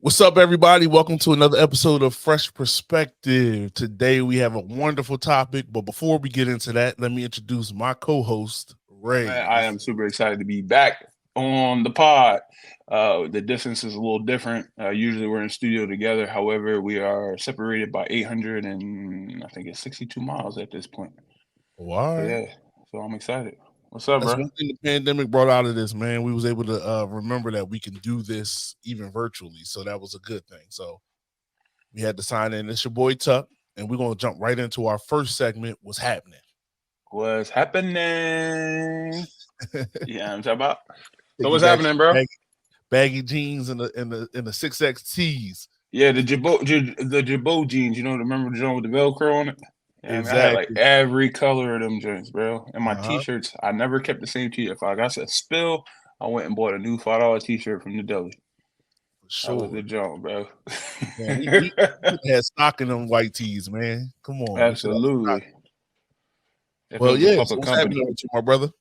What's up, everybody? Welcome to another episode of Fresh Perspective. Today we have a wonderful topic, but before we get into that, let me introduce my co-host, Man, Ray. I am super excited to be back on the pod. The distance is a little different. Usually we're in studio together. However, we are separated by 800 and I think it's 62 miles at this point. Oh, all So right. yeah, so I'm excited. What's up, That's bro? one thing the pandemic brought out of this, man. We was able to remember that we can do this even virtually, so that was a good thing. So we had to sign in. It's your boy Tuck, and we're gonna jump right into our first segment. What's happening? What's happening? Yeah, I'm talking about. So Take you what's back to happening, bro? baggy jeans and the 6X Yeah, the Jabot jeans. Remember the joint with the Velcro on it? Yeah, I mean, I had like Exactly. every color of them joints, bro. And my Uh-huh. t-shirts, I never kept the same t-shirt. If I got a spill, I went and bought a new $5 t-shirt from the deli. For That was sure. the joint, bro. Man, we should have stock in them white tees, man. Come on, we should have stock. Absolutely. If it Well, was a yeah. So public what's company. happening with you, my brother?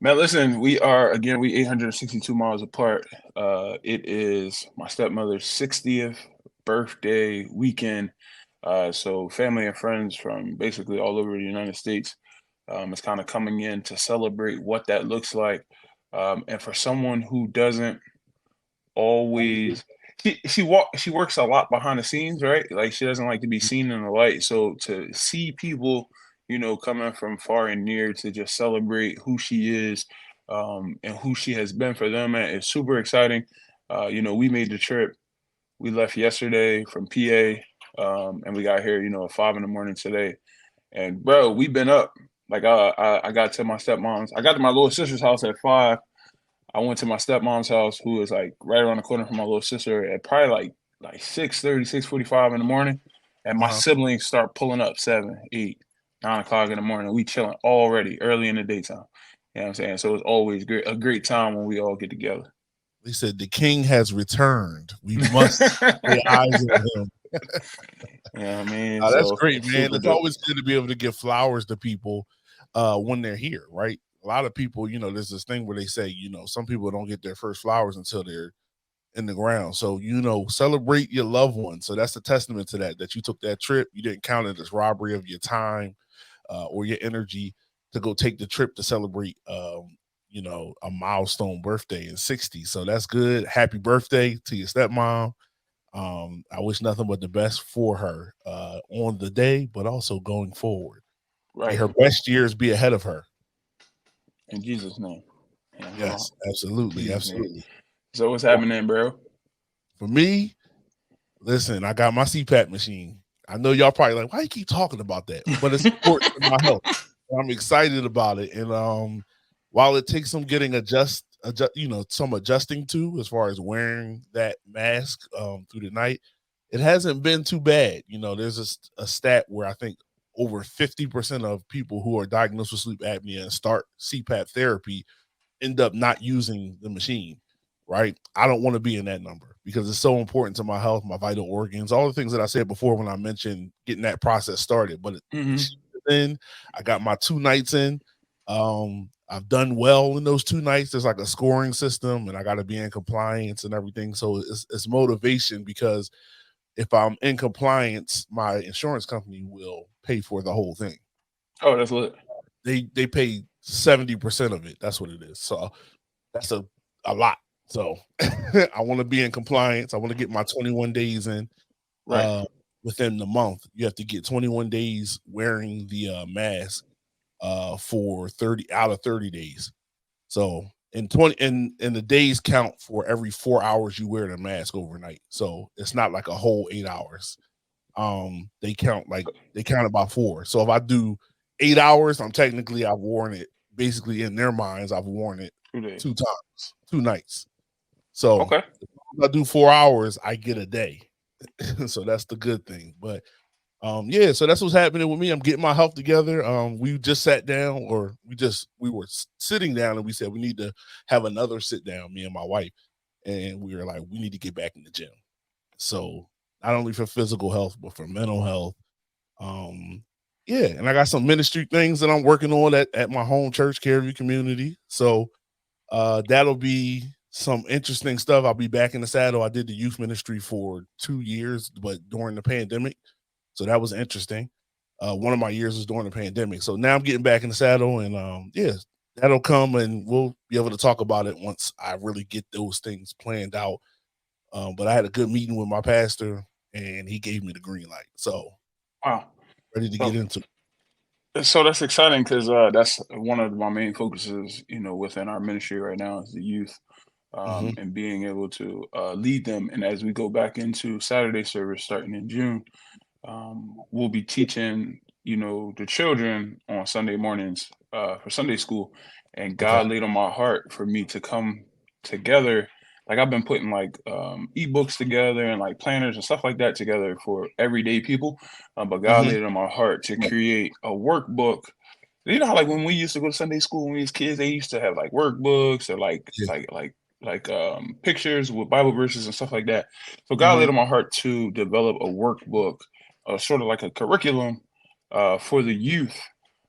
Man, listen, we 862 miles apart. It is my stepmother's 60th birthday weekend. So family and friends from basically all over the United States is kind of coming in to celebrate what that looks like. And for someone who doesn't always she works a lot behind the scenes, right? Like she doesn't like to be seen in the light. So to see people, coming from far and near to just celebrate who she is, and who she has been for them, man, is super exciting. We made the trip. We left yesterday from PA, and we got here, at 5 in the morning today. And bro, we've been up. Like I got to my stepmom's. I got to my little sister's house at 5. I went to my stepmom's house, who is like right around the corner from my little sister, at probably like 6:30, 6:45 in the morning. And my Uh-huh. siblings start pulling up 7, 8, 9 o'clock in the morning. We chilling already early in the daytime. You know what I'm saying? So it's always a great time when we all get together. They said the king has returned. We must lay eyes on him. Yeah, I mean, That's so great, man. super It's dope. always good to be able to give flowers to people when they're here, right? A lot of people, there's this thing where they say, some people don't get their first flowers until they're in the ground. So, celebrate your loved one. So that's a testament to that you took that trip. You didn't count it as robbery of your time or your energy to go take the trip to celebrate, a milestone birthday in 60. So that's good. Happy birthday to your stepmom. I wish nothing but the best for her on the day, but also going forward. May Right. her best years be ahead of her. In Jesus' name. Yeah, Yes, in absolutely, Jesus' name. absolutely. So what's Well, happening, bro? for me, listen, I got my CPAP machine. I know y'all probably like, why you keep talking about that? But it's important to my health. I'm excited about it. And while it takes some getting some adjusting to as far as wearing that mask through the night, it hasn't been too bad. There's a stat where I think over 50% of people who are diagnosed with sleep apnea and start CPAP therapy end up not using the machine, right? I don't want to be in that number because it's so important to my health, my vital organs, all the things that I said before when I mentioned getting that process started. But Hmm. then I got my 2 nights in. I've done well in those 2 nights. There's like a scoring system, and I got to be in compliance and everything. So it's motivation because if I'm in compliance, my insurance company will pay for the whole thing. Oh, that's lit. They pay 70% of it. That's what it is. So that's a lot. So I want to be in compliance. I want to get my 21 days in Right. uh within the month. You have to get 21 days wearing the mask for 30 out of 30 days. So in the days count for every 4 hours you wear the mask overnight. So it's not like a whole 8 hours. They count about four. So if I do 8 hours, I've worn it. Basically, in their minds, I've worn it 2 days. 2 times, 2 nights. So Okay. if I do 4 hours, I get a day. So that's the good thing. But yeah, so that's what's happening with me. I'm getting my health together. We just sat down, or we were sitting down, and we said we need to have another sit down, me and my wife, and we were like, we need to get back in the gym. So not only for physical health, but for mental health. Um, yeah, and I got some ministry things that I'm working on at my home church, Careview Community. So that'll be some interesting stuff. I'll be back in the saddle. I did the youth ministry for 2 years, but during the pandemic. So that was interesting. One of my years was during the pandemic. So now I'm getting back in the saddle, and yeah, that'll come, and we'll be able to talk about it once I really get those things planned out. But I had a good meeting with my pastor, and he gave me the green light. So Wow. ready to get So into so that's exciting because that's one of my main focuses, within our ministry right now is the youth, it. Hmm. and being able to lead them. And as we go back into Saturday service starting in June, we'll be teaching, the children on Sunday mornings for Sunday school. And Okay. God laid on my heart for me to come together. Like I've been putting like ebooks together and like planners and stuff like that together for everyday people. But God Hmm. laid on my heart to create a workbook. You know how like when we used to go to Sunday school when we was kids, they used to have like workbooks or Yeah. pictures with Bible verses and stuff like that. So God Hmm. laid on my heart to develop a workbook, sort of like a curriculum for the youth,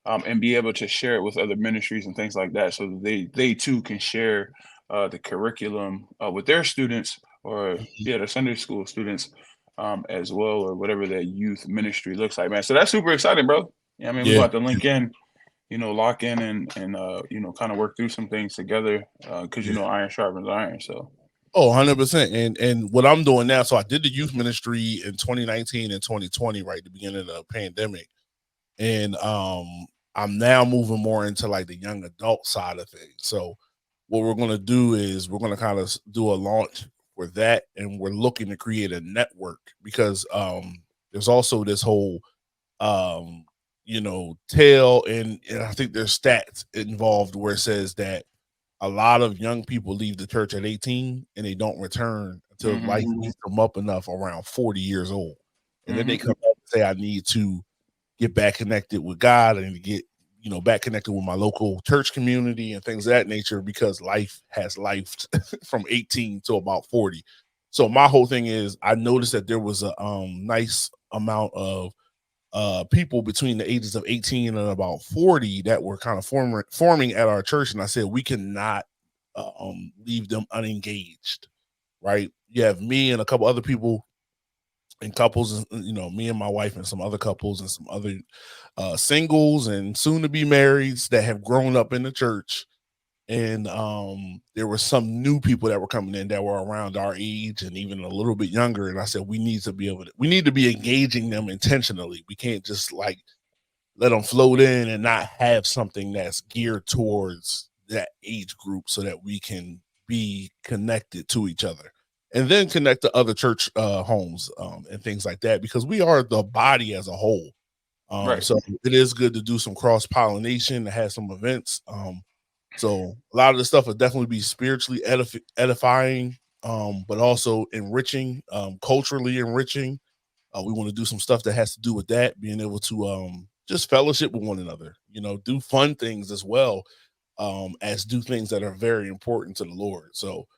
and be able to share it with other ministries and things like that, so that they too can share the curriculum with their students, or yeah, their Sunday school students, as well, or whatever that youth ministry looks like, man. So that's super exciting, bro. Yeah, I mean, we're Yeah. about to link in, lock in and kind of work through some things together, because Yeah. iron sharpens iron. So. Oh, 100%. And what I'm doing now, so I did the youth ministry in 2019 and 2020, right at the beginning of the pandemic. And I'm now moving more into like the young adult side of things. So what we're going to do is we're going to kind of do a launch for that, and we're looking to create a network because there's also this whole um tale, and I think there's stats involved where it says that a lot of young people leave the church at 18 and they don't return until life Hmm. beats them up enough around 40 years old. And then they Hmm. come back and say, I need to get back connected with God and to get, back connected with my local church community and things of that nature, because life has life from 18 to about 40. So my whole thing is I noticed that there was a nice amount of people between the ages of 18 and about 40 that were kind of forming at our church. And I said, we cannot leave them unengaged, right? You have me and a couple other people and couples, me and my wife and some other couples and some other singles and soon to be marrieds that have grown up in the church. And there were some new people that were coming in that were around our age and even a little bit younger. And I said, we need to be engaging them intentionally. We can't just like let them float in and not have something that's geared towards that age group, so that we can be connected to each other and then connect to other church homes and things like that, because we are the body as a whole. Right. So it is good to do some cross pollination, to have some events. So a lot of the stuff will definitely be spiritually edifying, but also enriching, culturally enriching. We want to do some stuff that has to do with that, being able to just fellowship with one another, do fun things as well, as do things that are very important to the Lord. So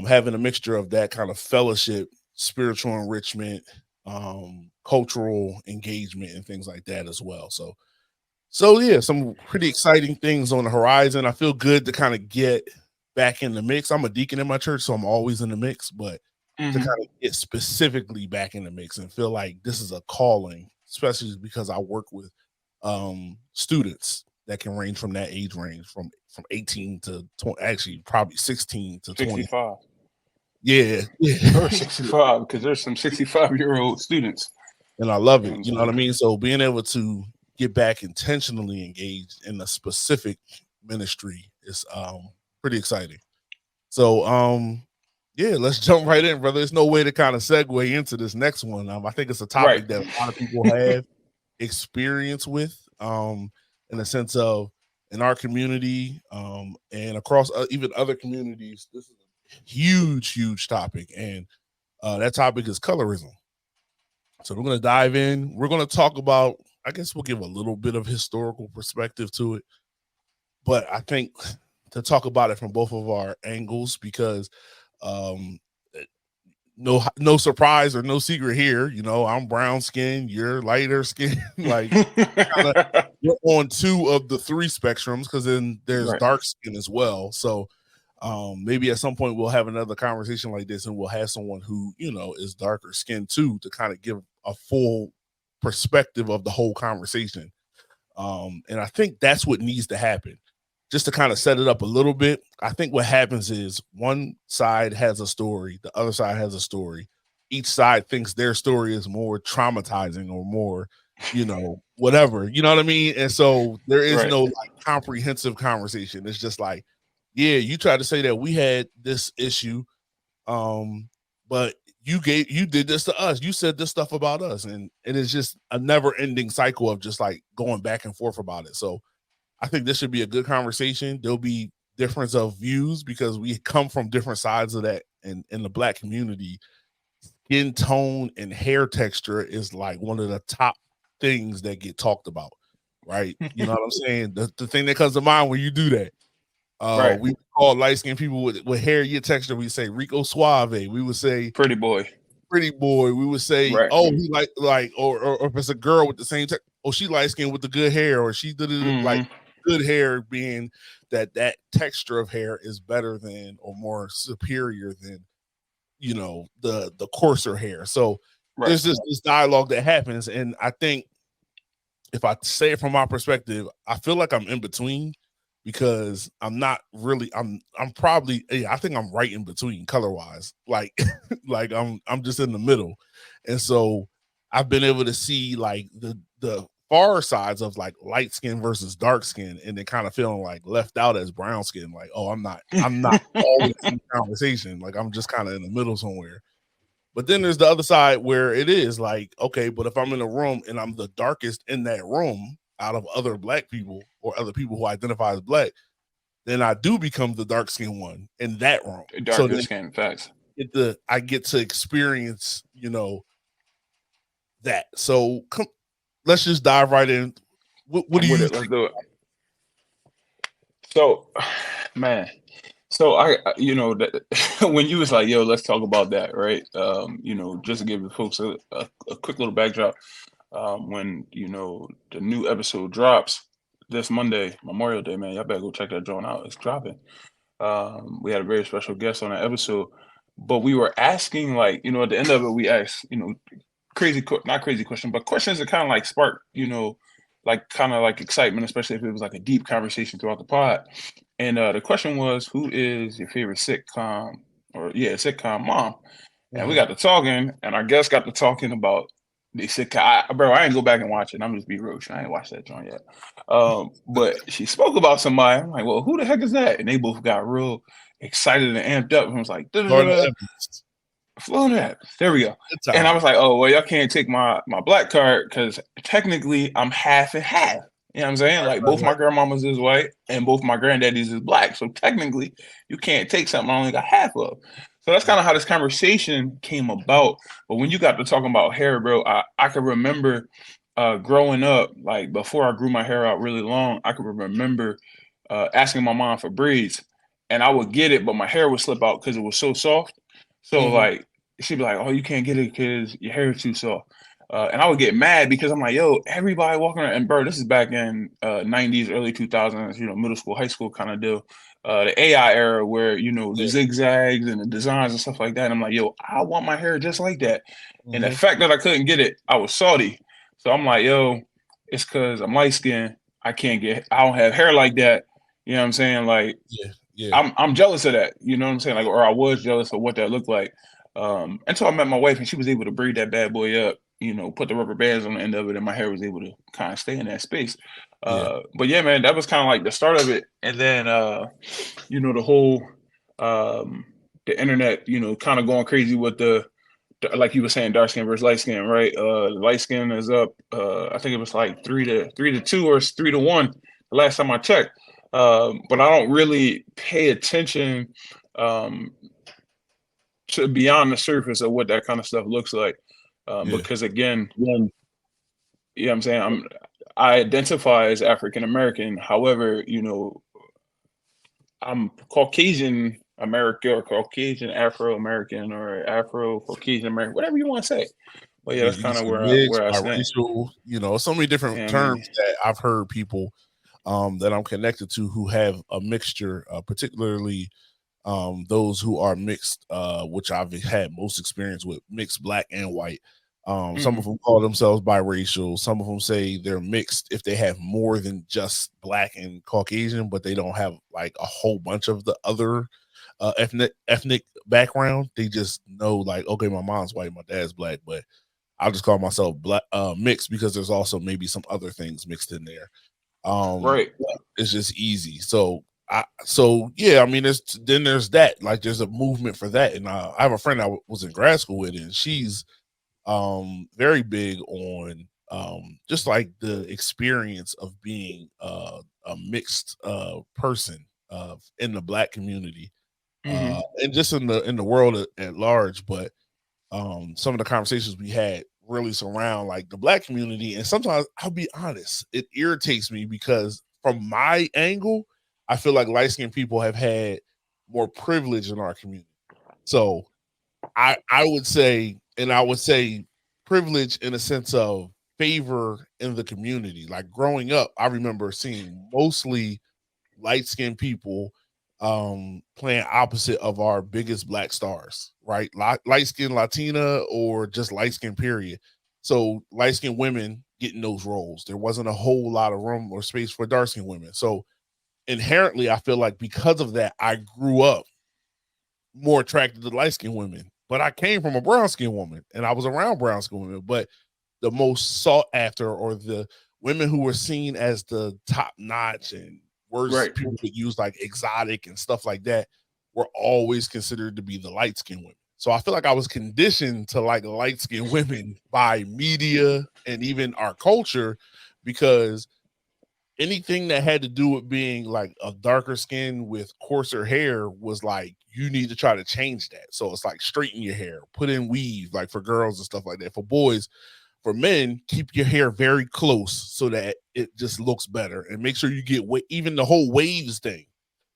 having a mixture of that kind of fellowship, spiritual enrichment, cultural engagement, and things like that as well. So yeah, some pretty exciting things on the horizon. I feel good to kind of get back in the mix. I'm a deacon in my church, so I'm always in the mix, but to Hmm. kind of get specifically back in the mix and feel like this is a calling, especially because I work with students that can range from that age range from 18 to 20, actually probably 16 to 20. 65 Yeah, or yeah. 65, because there's some 65-year-old students. And I love You know what it. I'm You know what I saying? mean? So being able to get back intentionally engaged in a specific ministry is pretty exciting. So yeah, let's jump right in, brother. There's no way to kind of segue into this next one. I think it's a Right. topic that a lot of people have experience with, in the sense of in our community, and across even other communities. This is a huge, huge topic, and that topic is colorism. So we're going to dive in. We're going to talk about, I guess we'll give a little bit of historical perspective to it, but I think to talk about it from both of our angles, because um, no surprise or no secret here. I'm brown skin, you're lighter skin. Like kinda, you're on two of the three spectrums, because then there's Right. dark skin as well. So Maybe at some point we'll have another conversation like this, and we'll have someone who is darker skinned too, to kind of give a full perspective of the whole conversation. And I think that's what needs to happen. Just to kind of set it up a little bit, I think what happens is one side has a story, the other side has a story. Each side thinks their story is more traumatizing or more, whatever. You know what I mean? And so there is Right. no like comprehensive conversation. It's just like, yeah, you tried to say that we had this issue, but you did this to us. You said this stuff about us, and it's just a never ending cycle of just like going back and forth about it. So I think this should be a good conversation. There'll be difference of views because we come from different sides of that. And in the Black community, skin tone and hair texture is like one of the top things that get talked about, right? You know what I'm saying? The thing that comes to mind when you do that. Right. We call light skinned people with hair your texture. We say Rico Suave. We would say Pretty boy. pretty boy. We would say, Right. oh, he like, or if it's a girl with the same, oh, she light skinned with the good hair, or she did it like good hair, being that texture of hair is better than or more superior than the coarser hair. So Right. there's this dialogue that happens, and I think if I say it from my perspective, I feel like I'm in between because I'm not really I'm probably I think I'm right in between color wise. Like like I'm just in the middle. And so I've been able to see like the far sides of like light skin versus dark skin, and then kind of feeling like left out as brown skin. Like, oh, I'm not always in the conversation. Like I'm just kind of in the middle somewhere. But then there's the other side where it is like, okay, but if I'm in a room and I'm the darkest in that room out of other Black people or other people who identify as Black, then I do become the dark skinned one in that room. So Darker then skin. Facts. I get to experience, that. So let's just dive right in. What do I'm with you it. Let's do it. So, man. So when you was like, "Yo, let's talk about that," right? Just to give the folks a quick little backdrop. When the new episode drops this Monday, Memorial Day, man, y'all better go check that joint out. It's dropping. We had a very special guest on that episode, but we were asking, like, at the end of it, we asked, not crazy question, but questions that kind of like spark, like kind of like excitement, especially if it was like a deep conversation throughout the pod. And the question was, who is your favorite sitcom mom? And we got to talking, and our guest got to talking about the sitcom. Bro, I ain't go back and watch it. I'm just be real. I ain't watched that joint yet. But she spoke about somebody. I'm like, well, who the heck is that? And they both got real excited and amped up. And I was like, Florida. There we go. And I was like, oh, well, y'all can't take my Black card because technically I'm half and half. You know what I'm saying? Like both my grandmamas is white and both my granddaddies is Black. So technically you can't take something I only got half of. So that's kind of how this conversation came about. But when you got to talking about hair, bro, I could remember growing up, like before I grew my hair out really long, I could remember asking my mom for braids, and I would get it, but my hair would slip out because it was so soft. So like she'd be like, "Oh, you can't get it because your hair is too soft." And I would get mad because I'm like, "Yo, everybody walking around," and bro, this is back in '90s, early 2000s, middle school, high school kind of deal. The AI era where the zigzags and the designs and stuff like that. And I'm like, "Yo, I want my hair just like that." And the fact that I couldn't get it, I was salty. So I'm like, "Yo, it's because I'm light skinned. I don't have hair like that." You know what I'm saying? Like, I'm jealous of that. You know what I'm saying? Like, or I was jealous of what that looked like. Until I met my wife and she was able to braid that bad boy up, put the rubber bands on the end of it, and my hair was able to kind of stay in that space. But yeah, man, that was kind of like the start of it. And then, the whole, the internet, kind of going crazy with like you were saying, dark skin versus light skin, right? Light skin is up. I think it was like 3-2 or 3-1 the last time I checked. But I don't really pay attention to beyond the surface of what that kind of stuff looks like. Because again, you know what I'm saying? I identify as African American. However, I'm Caucasian American or Caucasian Afro American or Afro Caucasian American, whatever you want to say. But yeah, that's kind of where I stand. Biracial, so many different terms that I've heard people that I'm connected to who have a mixture, particularly those who are mixed, which I've had most experience with, mixed black and white. Some of them call themselves biracial. Some of them say they're mixed if they have more than just black and Caucasian, but they don't have like a whole bunch of the other ethnic background. They just know like, okay, my mom's white, my dad's black, but I'll just call myself black mixed because there's also maybe some other things mixed in there. Right. It's just easy. So yeah, I mean, there's that. Like, there's a movement for that, and I have a friend I was in grad school with, and she's very big on just like the experience of being a mixed person in the black community, and just in the world at large. But some of the conversations we had really surround like the black community, and sometimes I'll be honest, it irritates me because from my angle, I feel like light skinned people have had more privilege in our community. So I would say, and I would say privilege in a sense of favor in the community. Like growing up, I remember seeing mostly light skinned people playing opposite of our biggest black stars, right? Light skinned Latina or just light skinned period. So light skinned women getting those roles. There wasn't a whole lot of room or space for dark skinned women. So inherently, I feel like because of that, I grew up more attracted to light skinned women. But I came from a brown skinned woman and I was around brown skinned women. But the most sought after, or the women who were seen as the top notch and worst, Right. people that use like exotic and stuff like that, were always considered to be the light skinned women. So I feel like I was conditioned to like light skinned women by media and even our culture, because anything that had to do with being like a darker skin with coarser hair was like, you need to try to change that. So it's like straighten your hair, put in weave, like for girls and stuff like that. For boys, for men, keep your hair very close so that it just looks better, and make sure you get even the whole waves thing.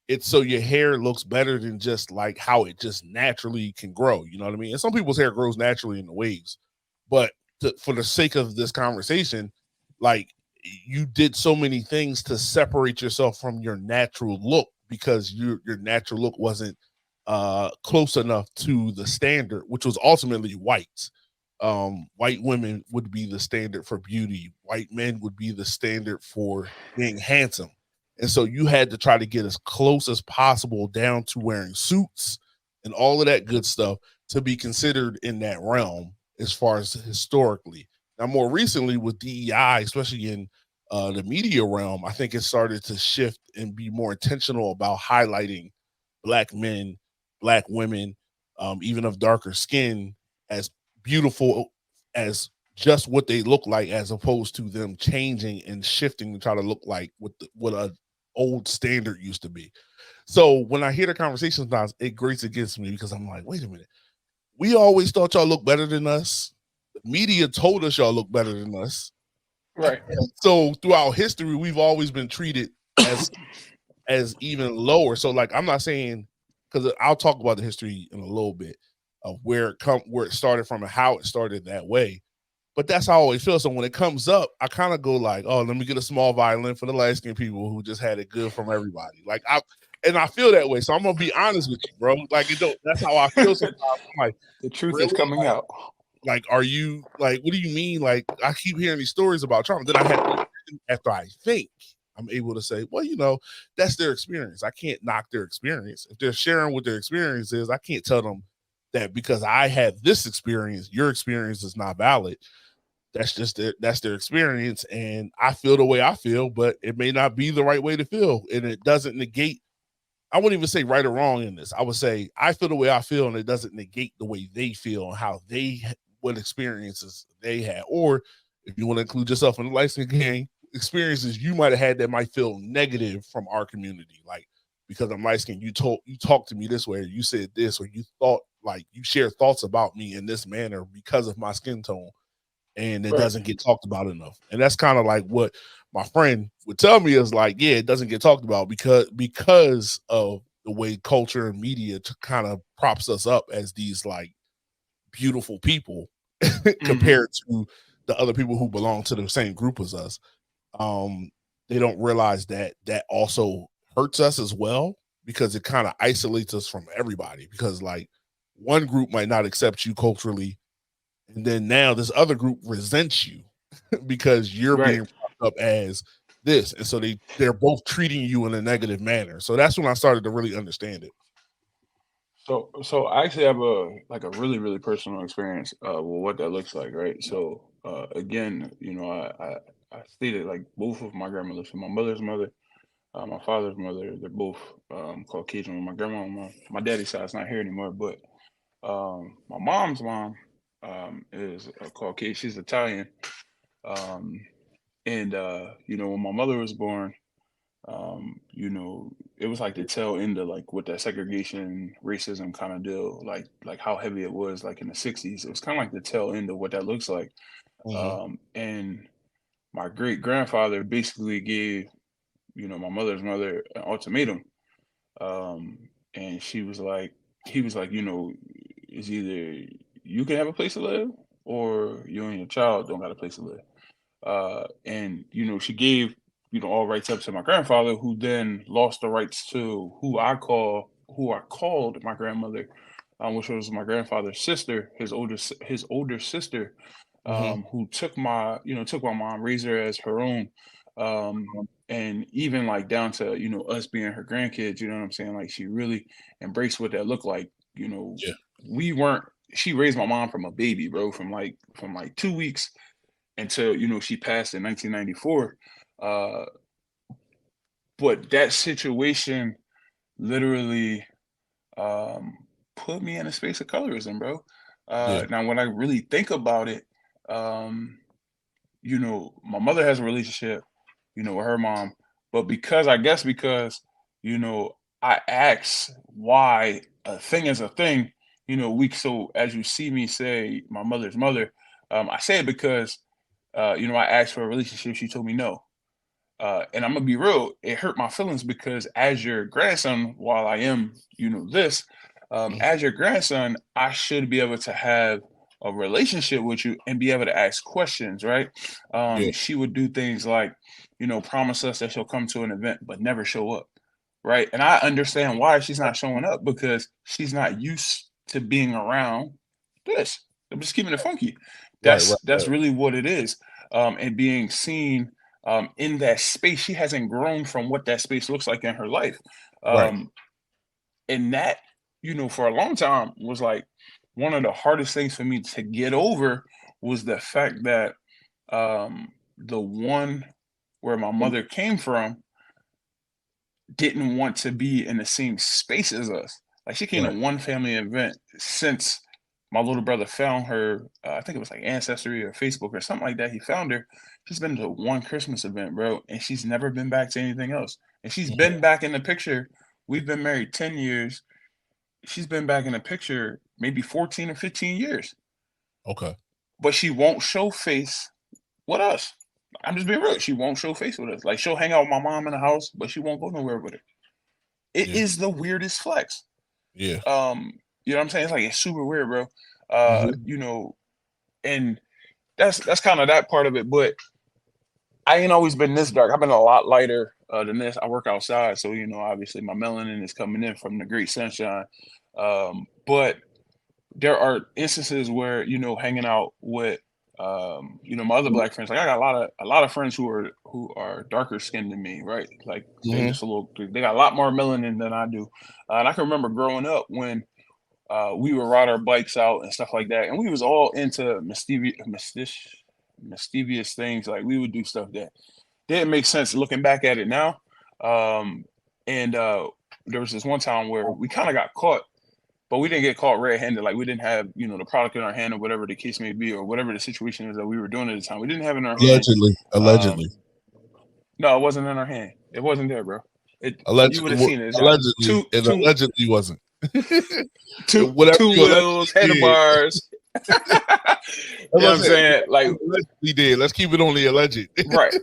It's so your hair looks better than just like how it just naturally can grow. You know what I mean? And some people's hair grows naturally in the waves, but for the sake of this conversation, like, you did so many things to separate yourself from your natural look because your natural look wasn't close enough to the standard, which was ultimately white. White women would be the standard for beauty. White men would be the standard for being handsome. And so you had to try to get as close as possible down to wearing suits and all of that good stuff to be considered in that realm as far as historically. Now, more recently with DEI, especially in the media realm, I think it started to shift and be more intentional about highlighting black men, black women, even of darker skin, as beautiful as just what they look like, as opposed to them changing and shifting to try to look like what a old standard used to be. So when I hear the conversations now, it grates against me because I'm like, wait a minute. We always thought y'all look better than us. The media told us y'all look better than us. Right. So throughout history, we've always been treated as even lower. So like, I'm not saying, because I'll talk about the history in a little bit of where it started from and how it started that way. But that's how I always feel. So when it comes up, I kind of go like, oh, let me get a small violin for the light skinned people who just had it good from everybody. Like I feel that way. So I'm gonna be honest with you, bro. Like that's how I feel sometimes. I'm like, The truth is really? coming out. Like, are you like, what do you mean? Like, I keep hearing these stories about trauma. Then I have to, after I think, I'm able to say, well, that's their experience. I can't knock their experience. If they're sharing what their experience is, I can't tell them that because I had this experience, your experience is not valid. That's just their experience, and I feel the way I feel, but it may not be the right way to feel, and it doesn't negate. I wouldn't even say right or wrong in this. I would say I feel the way I feel, and it doesn't negate the way they feel and how what experiences they had. Or if you want to include yourself in the license game, experiences you might have had that might feel negative from our community, like because I'm light skinned, you talked to me this way, or you said this, or you thought like you share thoughts about me in this manner because of my skin tone, and it Right. doesn't get talked about enough. And that's kind of like what my friend would tell me is like, yeah, it doesn't get talked about because of the way culture and media kind of props us up as these like beautiful people compared to the other people who belong to the same group as us. Um, they don't realize that also hurts us as well. because it kind of isolates us from everybody, because like one group might not accept you culturally, and then now this other group resents you because you're Right. being propped up as this, and so they're both treating you in a negative manner. So that's when I started to really understand it. So I actually have a really really personal experience with what that looks like, right? So again, I stated like both of my grandmothers, so my mother's mother, my father's mother, they're both Caucasian. My grandma, my daddy's side's not here anymore, but my mom's mom is a Caucasian. She's Italian, um, and when my mother was born, it was like the tail end of like what that segregation, racism kind of deal, like how heavy it was, like in the '60s. It was kind of like the tail end of what that looks like. Mm-hmm. And my great grandfather basically gave, my mother's mother an ultimatum. Um, and he was like, it's either you can have a place to live or you and your child don't got a place to live. And she gave all rights up to my grandfather, who then lost the rights to who I called my grandmother, which was my grandfather's sister, his older sister, Mm-hmm. who took my mom, raised her as her own, and even like down to us being her grandkids. You know what I'm saying? Like she really embraced what that looked like. Yeah. We weren't. She raised my mom from a baby, bro, from like 2 weeks until she passed in 1994. Uh, but that situation literally um, put me in a space of colorism, bro. Yeah. Now, when I really think about it, um, my mother has a relationship, with her mom, but because you know I asked why a thing is a thing. So as you see me say my mother's mother, I say it because I asked for a relationship. She told me no. And I'm gonna be real, it hurt my feelings because as your grandson, while I am, this, Mm-hmm. as your grandson, I should be able to have a relationship with you and be able to ask questions, right? Yeah. She would do things like, promise us that she'll come to an event but never show up, right? And I understand why she's not showing up because she's not used to being around this. I'm just keeping it funky. Right. Right. That's Right. really what it is. And being seen in that space. She hasn't grown from what that space looks like in her life. Right. Um, and that, for a long time was like one of the hardest things for me to get over was the fact that the one where my mother came from didn't want to be in the same space as us. Like she came to Right. one family event since my little brother found her. I think it was like Ancestry or Facebook or something like that. He found her. She's been to one Christmas event, bro, and she's never been back to anything else. And she's Mm-hmm. been back in the picture. We've been married 10 years. She's been back in the picture maybe 14 or 15 years, Okay. but she won't show face with us. I'm just being real. She won't show face with us. Like she'll hang out with my mom in the house, but she won't go nowhere with her. It Yeah. is the weirdest flex. Yeah. You know what I'm saying? It's like it's super weird, bro. Mm-hmm. And that's kind of that part of it. But I ain't always been this dark. I've been a lot lighter than this. I work outside, so obviously my melanin is coming in from the great sunshine. But there are instances where hanging out with my other black friends. Like I got a lot of friends who are darker skinned than me, right? Like they Mm-hmm. just they got a lot more melanin than I do. And I can remember growing up when we would ride our bikes out and stuff like that, and we was all into mischievous things. Like we would do stuff that didn't make sense looking back at it now. Um, and there was this one time where we kind of got caught, but we didn't get caught red-handed. Like we didn't have the product in our hand or whatever the case may be, or whatever the situation is that we were doing at the time. We didn't have it in our hand. Allegedly. Um, Allegedly. no, it wasn't in our hand. It wasn't there, bro. You would have Allegedly. seen it. It's got Allegedly. It two allegedly wasn't. two Whatever two you wheels, allegedly did. handlebars. You That's know what what I I'm said. saying? Like, Allegedly did. Let's keep it on the alleged. right.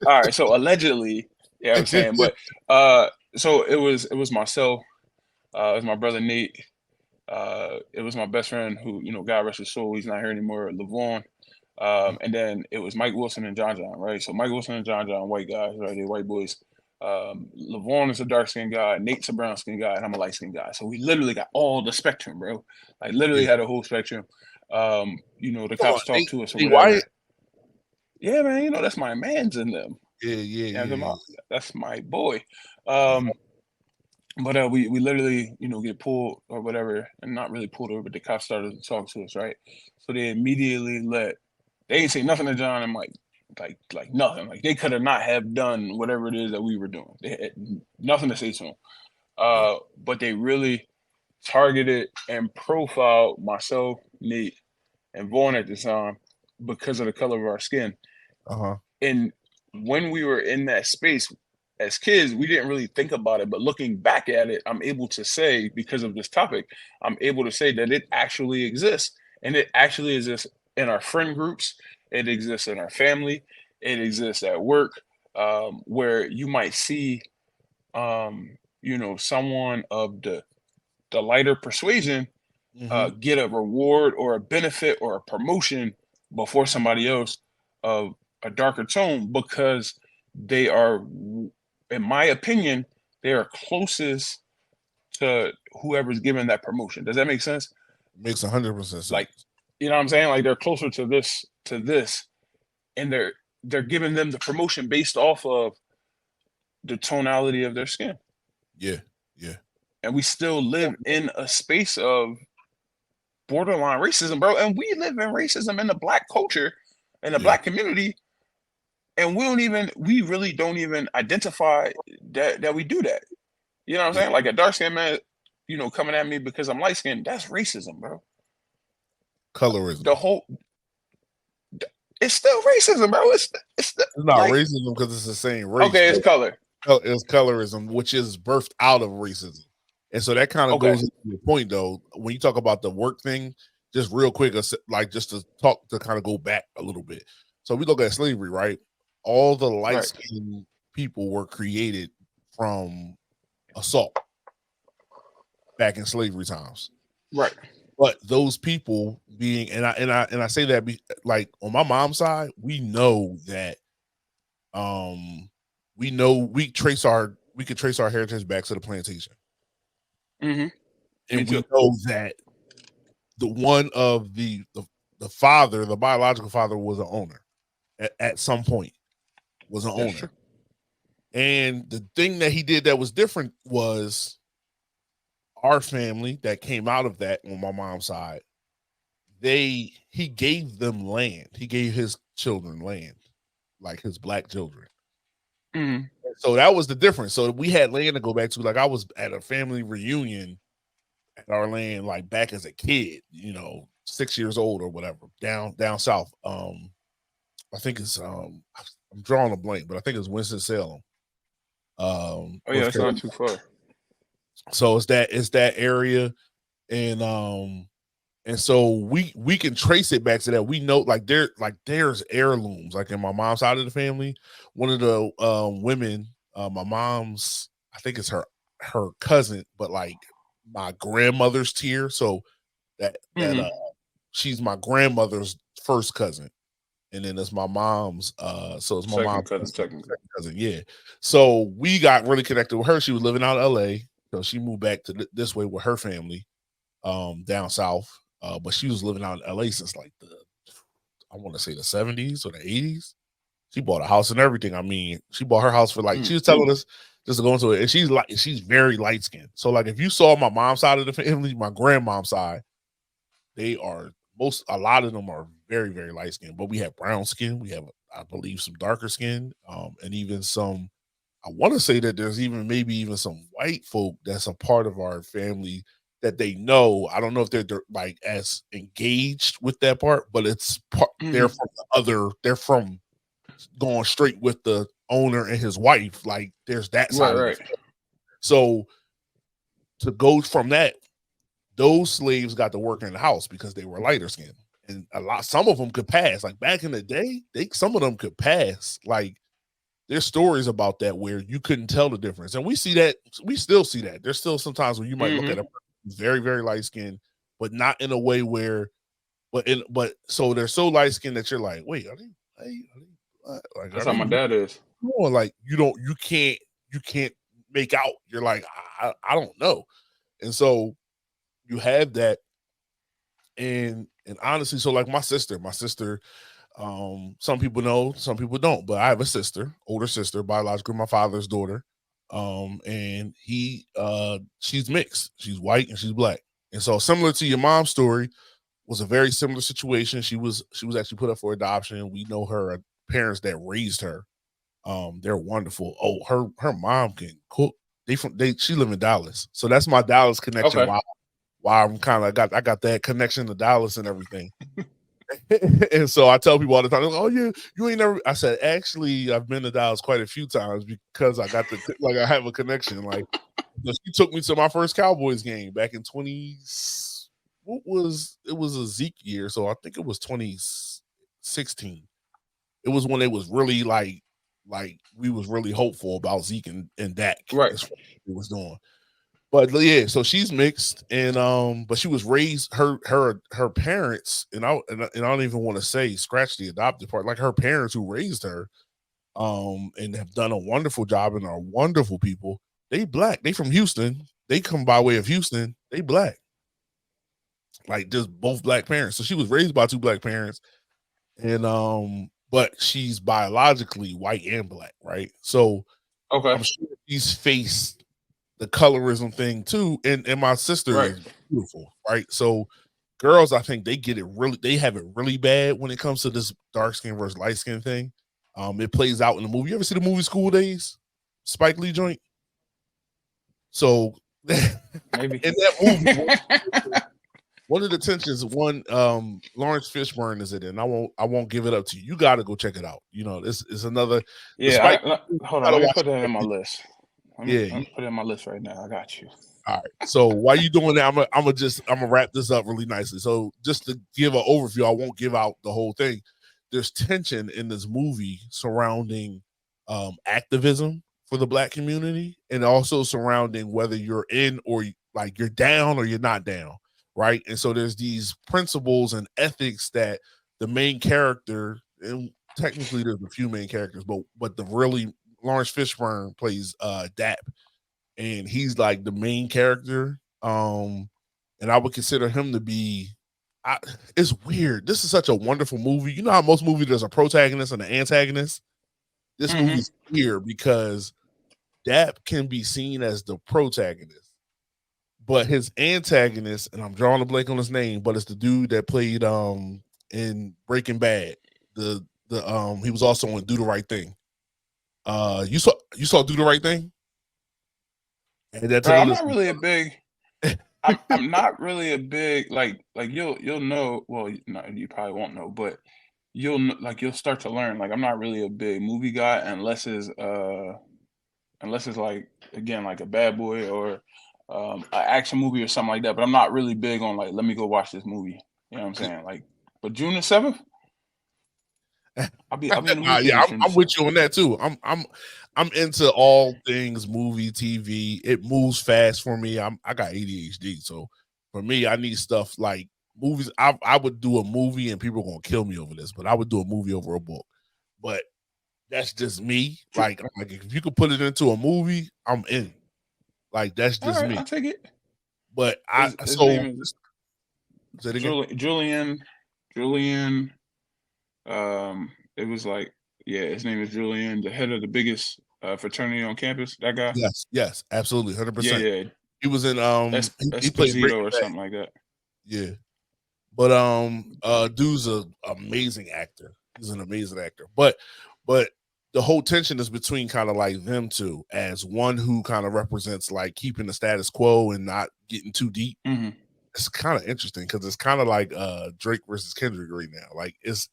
All right. So allegedly, yeah, I'm saying, but so it was myself, it was my brother Nate, it was my best friend who, God rest his soul, he's not here anymore, Lavon. And then it was Mike Wilson and John John, right? So Mike Wilson and John John, white guys, right? They're white boys. Lavon is a dark skinned guy, Nate's a brown skinned guy, and I'm a light skinned guy. So we literally got all the spectrum, bro. Like literally Yeah. had a whole spectrum. The Come on, cops talk to us or Nate Wyatt. whatever. Yeah, man, that's my man's in them. Yeah, yeah, Yeah, yeah, that's my boy. yeah. But we literally, get pulled or whatever, and not really pulled over, but the cops started to talk to us, right? So they immediately they ain't say nothing to John and Mike, like nothing. Like they could have not have done whatever it is that we were doing. They had nothing to say to them. Yeah. But they really targeted and profiled myself, Nate, and Vaughn at the time because of the color of our skin. Uh-huh. And when we were in that space as kids, we didn't really think about it. But looking back at it, I'm able to say, because of this topic, I'm able to say that it actually exists. And it actually exists in our friend groups, it exists in our family, it exists at work, where you might see, someone of the lighter persuasion Mm-hmm. get a reward or a benefit or a promotion before somebody else of a darker tone because they are, in my opinion, they are closest to whoever's given that promotion. Does that make sense? Makes 100% Like, sense. you know what I'm saying? Like they're closer to this, and they're giving them the promotion based off of the tonality of their skin. Yeah, yeah, And we still live in a space of borderline racism, bro. And we live in racism in the black culture, in the yeah, black community, and we really don't even identify that we do that. You know what I'm yeah. saying? Like a dark skinned man, coming at me because I'm light skinned, that's racism, bro. Colorism. The whole It's still racism, bro. It's not Like, racism because it's the same race, okay, it's but color. it's colorism, which is birthed out of racism. And so that kind of Okay. goes into your point, though. When you talk about the work thing, just real quick, like just to talk to kind of go back a little bit. So we look at slavery, right? All the light Right. skinned people were created from assault back in slavery times. Right. But those people being, and I say that like on my mom's side, we know that we know we could trace our heritage back to the plantation. Mm-hmm. Me And too. we know that the one of the father, the biological father, was an owner at some point, was an That's true. owner. And the thing that he did that was different was our family that came out of that on my mom's side. He gave them land. He gave his children land, like his black children. Mm-hmm. So that was the difference. So we had land to go back to. Like I was at a family reunion at our land, like back as a kid, 6 years old or whatever, down south. I think it's I'm drawing a blank, but I think it's Winston-Salem. Oh yeah, North that's not Carolina. too far. So it's that area, and so we can trace it back to that. We know there's heirlooms, like in my mom's side of the family. One of the women, my mom's, I think it's her cousin, but like my grandmother's tier. So that Mm-hmm. she's my grandmother's first cousin, and then it's my mom's. So it's my Second mom's cousin, technically. second cousin. Yeah. So we got really connected with her. She was living out in L.A., so she moved back to this way with her family, down south. But she was living out in LA since like I want to say the 70s or the 80s. She bought a house and everything. I mean, she bought her house for like, she was telling us just to go into it. And she's very light skinned. So like if you saw my mom's side of the family, my grandmom's side, a lot of them are very, very light skinned. But we have brown skin. We have, I believe, some darker skin, and even some, I want to say that there's maybe even some white folk that's a part of our family that they know. I don't know if they're like as engaged with that part, but it's part. They're Mm-hmm. from they're from going straight with the owner and his wife. Like there's that side of Right. it. So to go from that, those slaves got to work in the house because they were lighter skinned, and some of them could pass. Like back in the day, some of them could pass. Like there's stories about that where you couldn't tell the difference. And we still see that. There's still sometimes when you might look at a person who's very, very light skinned, but not in a way where, but so they're so light skinned that you're like, wait, are they like, That's how my dad is. like you can't, you can't make out. You're like, I don't know. And so you have that, and honestly, so like my sister, some people know, some people don't, but I have a sister, older sister, biologically my father's daughter. And she's mixed. She's white and she's black. And so similar to your mom's story, was a very similar situation. She was actually put up for adoption. We know her parents that raised her. They're wonderful. Oh, her mom can cook. She live in Dallas. So that's my Dallas connection. Okay. Why I'm kind of I got that connection to Dallas and everything. And so I tell people all the time, like, oh yeah, you ain't never. I said, actually, I've been to Dallas quite a few times because I got the like I have a connection. Like she took me to my first Cowboys game back in 20. What was it? Was a Zeke year, so I think it was 2016. It was when it was really like we was really hopeful about Zeke and Dak Right. as far as what it was doing. But yeah, so she's mixed, and but she was raised her parents, and I don't even want to say scratch the adopted part, like her parents who raised her, and have done a wonderful job and are wonderful people. They black, they from Houston, they come by way of Houston, they black, like just both black parents. So she was raised by two black parents, and but she's biologically white and black, right? So Okay. I'm sure she's faced the colorism thing too, and my sister Right. is beautiful, right? So girls, I think they have it really bad when it comes to this dark skin versus light skin thing. It plays out in the movie. You ever see the movie School Days? Spike Lee joint. So in Maybe. that movie, one of the tensions, Lawrence Fishburne is it, and I won't give it up to you. You got to go check it out. You know, this is another the Yeah. Spike. I, You hold on. gotta Let me watch put that in Spike my Lee. list. Yeah, Let me put it in my list right now. I got you. all right. So while you doing that, I'm gonna wrap this up really nicely. So just to give an overview, I won't give out the whole thing. There's tension in this movie surrounding activism for the black community, and also surrounding whether you're in or like you're down or you're not down, right? And so there's these principles and ethics that the main character, and technically there's a few main characters, but the really Lawrence Fishburne plays Dap, and he's like the main character. And I would consider him to be. It's weird. This is such a wonderful movie. You know how most movies there's a protagonist and an antagonist. This Mm-hmm. movie's weird because Dap can be seen as the protagonist, but his antagonist, and I'm drawing a blank on his name, but it's the dude that played in Breaking Bad. The he was also in Do the Right Thing. You saw Do the Right Thing? And that's Bro, I'm another. not really a big. I'm not really a big like you'll know. Well, no, you probably won't know, but you'll start to learn. Like I'm not really a big movie guy unless it's like again like a Bad Boy or an action movie or something like that. But I'm not really big on like let me go watch this movie. You know what I'm saying? Like, but June the 7th, I'll be in the movie Yeah, theater June the I'm with 7th. you on that too. I'm into all things movie, TV. It moves fast for me. I got ADHD, so for me, I need stuff like movies. I would do a movie, and people are gonna kill me over this, but I would do a movie over a book. But that's just me. Like if you could put it into a movie, I'm in. Like that's All just right, me. I'll take it. But His name is say it again. Julian. It was like, yeah, his name is Julian, the head of the biggest fraternity on campus. That guy. Yes, absolutely, Yeah, 100%. yeah. He was in he played Esposito Breaking or Bad. something like that. Yeah. But dude's a amazing actor. He's an amazing actor. But the whole tension is between kind of like them two, as one who kind of represents like keeping the status quo and not getting too deep. Mm-hmm. It's kind of interesting because it's kind of like Drake versus Kendrick right now. Like it's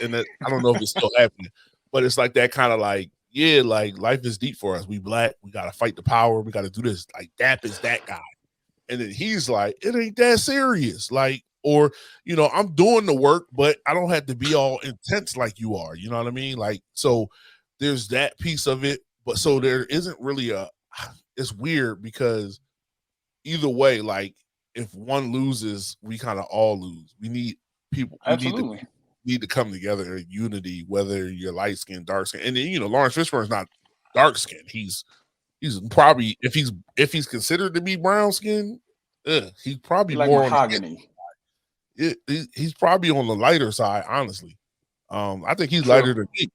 and I don't know if it's still happening, but it's like that kind of like, yeah, like life is deep for us. We black, we gotta fight the power, we gotta do this. Like Dap is that guy. And then he's like, it ain't that serious. Like, or, I'm doing the work, but I don't have to be all intense like you are. You know what I mean? Like, so there's that piece of it. But so there isn't really it's weird because either way, like, if one loses, we kind of all lose. We need people, Absolutely. need to come together in unity, whether you're light skinned, dark skinned. And then, Lawrence Fishburne's not dark skinned. He's He's probably if he's considered to be brown skin, he's probably Like more on mahogany. he's probably on the lighter side, honestly. I think he's True. lighter than me.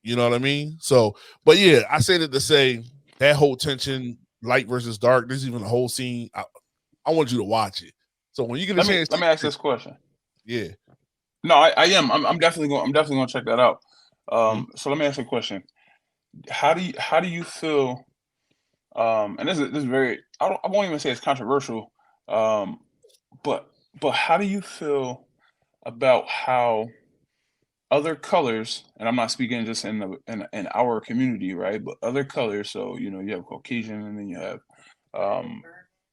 You know what I mean? So, but yeah, I say that to say that whole tension, light versus dark. There's even a whole scene. I want you to watch it. So when you get a chance, Let me ask this question. yeah. No, I am. I'm definitely going. I'm definitely going to check that out. Mhm. So let me ask you a question. How do you feel? And this is very. I won't even say it's controversial. Um, but how do you feel about how other colors, and I'm not speaking just in in our community, right? But other colors. So you have Caucasian, and then you have um,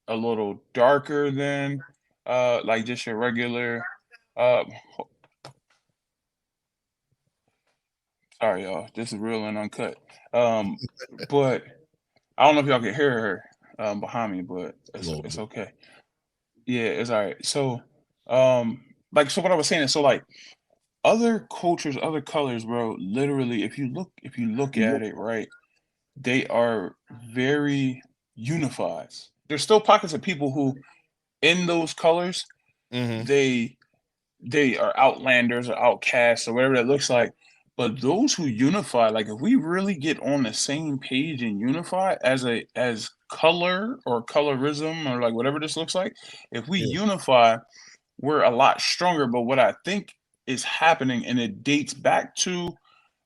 a little darker than like just your regular. Uh, Sorry, y'all. This is real and uncut. Um, but I don't know if y'all can hear her behind me, but A little it's bit. okay. Yeah, it's all right. So, um, so what I was saying is, so like other cultures, other colors, bro. Literally, if you look at it, right, they are very unified. There's still pockets of people who, in those colors, Mm-hmm. they they are outlanders or outcasts or whatever that looks like. But those who unify, like if we really get on the same page and unify as color or colorism or like whatever this looks like, if we Yeah. unify, we're a lot stronger. But what I think is happening, and it dates back to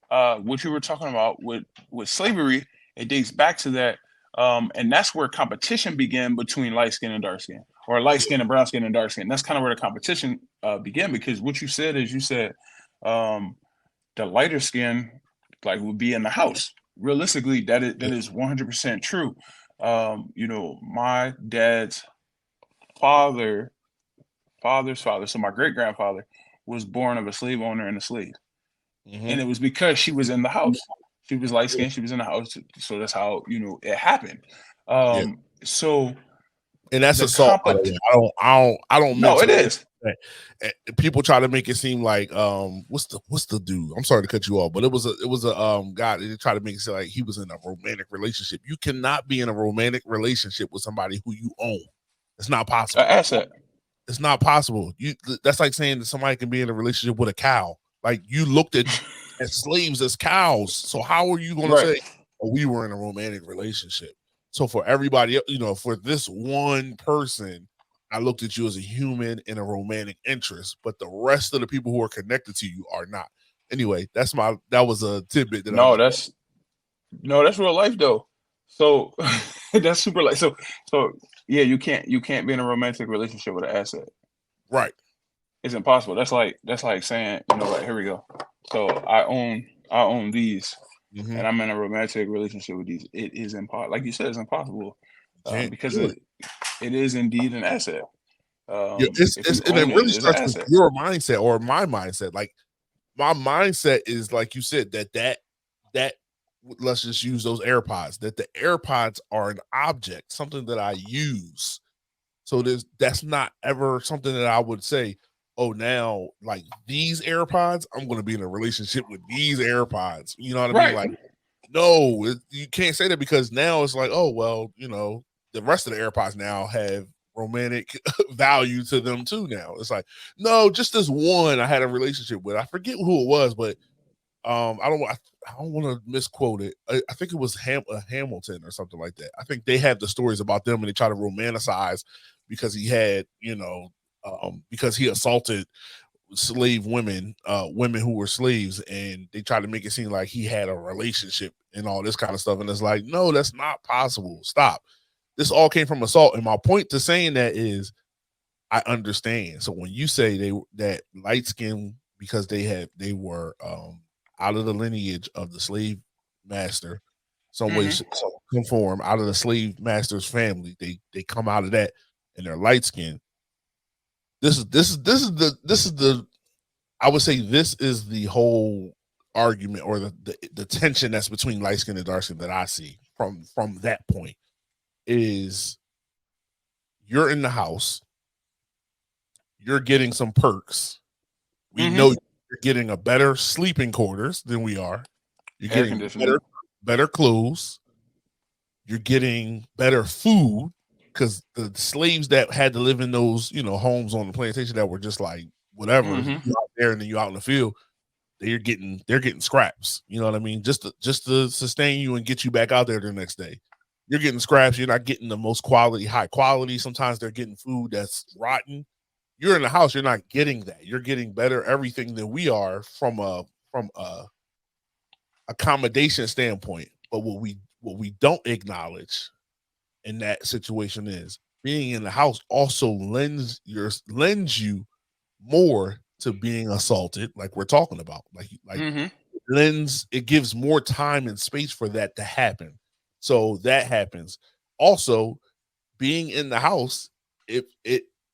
what you were talking about with slavery, it dates back to that, and that's where competition began between light skin and dark skin, or light Yeah. skin and brown skin and dark skin. That's kind of where the competition began because what you said is you said um, the lighter skin like would be in the house. Realistically, that is 100% true. My dad's father, father's father, so my great grandfather was born of a slave owner and a slave, Mm-hmm. and it was because she was in the house. She was light skinned. She was in the house, so that's how it happened. Yeah. So And that's the assault, by the way. I don't no, mention it is that. People try to make it seem like what's the dude? I'm sorry to cut you off, but it was a guy. They try to make it seem like he was in a romantic relationship. You cannot be in a romantic relationship with somebody who you own. It's not an possible. asset, It's not possible. That's like saying that somebody can be in a relationship with a cow. Like you looked at slaves as cows. So how are you going to right? say, oh, we were in a romantic relationship? So for everybody, for this one person, I looked at you as a human in a romantic interest, but the rest of the people who are connected to you are not. Anyway, that was a tidbit that I No, just that's real life though. So that's super light. So yeah, you can't be in a romantic relationship with an asset. right. It's impossible. That's like saying like here we go. So I own these, Mm-hmm. and I'm in a romantic relationship with these. It is impossible. Like you said, it's impossible Can't because do it. it is indeed an asset. Yeah, If you and it own it, really it's an starts with asset. your mindset or my mindset. Like my mindset is like you said that let's just use those AirPods. That the AirPods are an object, something that I use. So that's not ever something that I would say. Oh, now like these AirPods, I'm going to be in a relationship with these AirPods. You know what I mean? Right. Like no, you can't say that because now it's like, oh well, the rest of the AirPods now have romantic value to them too. Now it's like, no, just this one I had a relationship with. I forget who it was, but I don't want to misquote it. I think it was Hamilton or something like that. I think they have the stories about them and they try to romanticize because he had, because he assaulted slave women, women who were slaves, and they tried to make it seem like he had a relationship and all this kind of stuff. And it's like, no, that's not possible. Stop. This all came from assault. And my point to saying that is I understand. So when you say that light skin because they were out of the lineage of the slave master, some way Hmm. conform out of the slave master's family, they come out of that and they're light skinned. This is the I would say this is the whole argument or the tension that's between light skin and dark skin that I see from that point is you're in the house, you're getting some perks. We know Hmm. you're getting a better sleeping quarters than we are. You're Air getting conditioning. better clothes. You're getting better food because the slaves that had to live in those, homes on the plantation that were just like whatever, Mm-hmm. you out there and then you out in the field, they're getting scraps. You know what I mean? Just to sustain you and get you back out there the next day. You're getting scraps. You're not getting the most high quality. Sometimes they're getting food that's rotten. You're in the house. You're not getting that. You're getting better everything than we are from a accommodation standpoint. But what we don't acknowledge in that situation is being in the house also lends you more to being assaulted, like we're talking about. Like Mm-hmm. it gives more time and space for that to happen. So that happens. Also, being in the house, it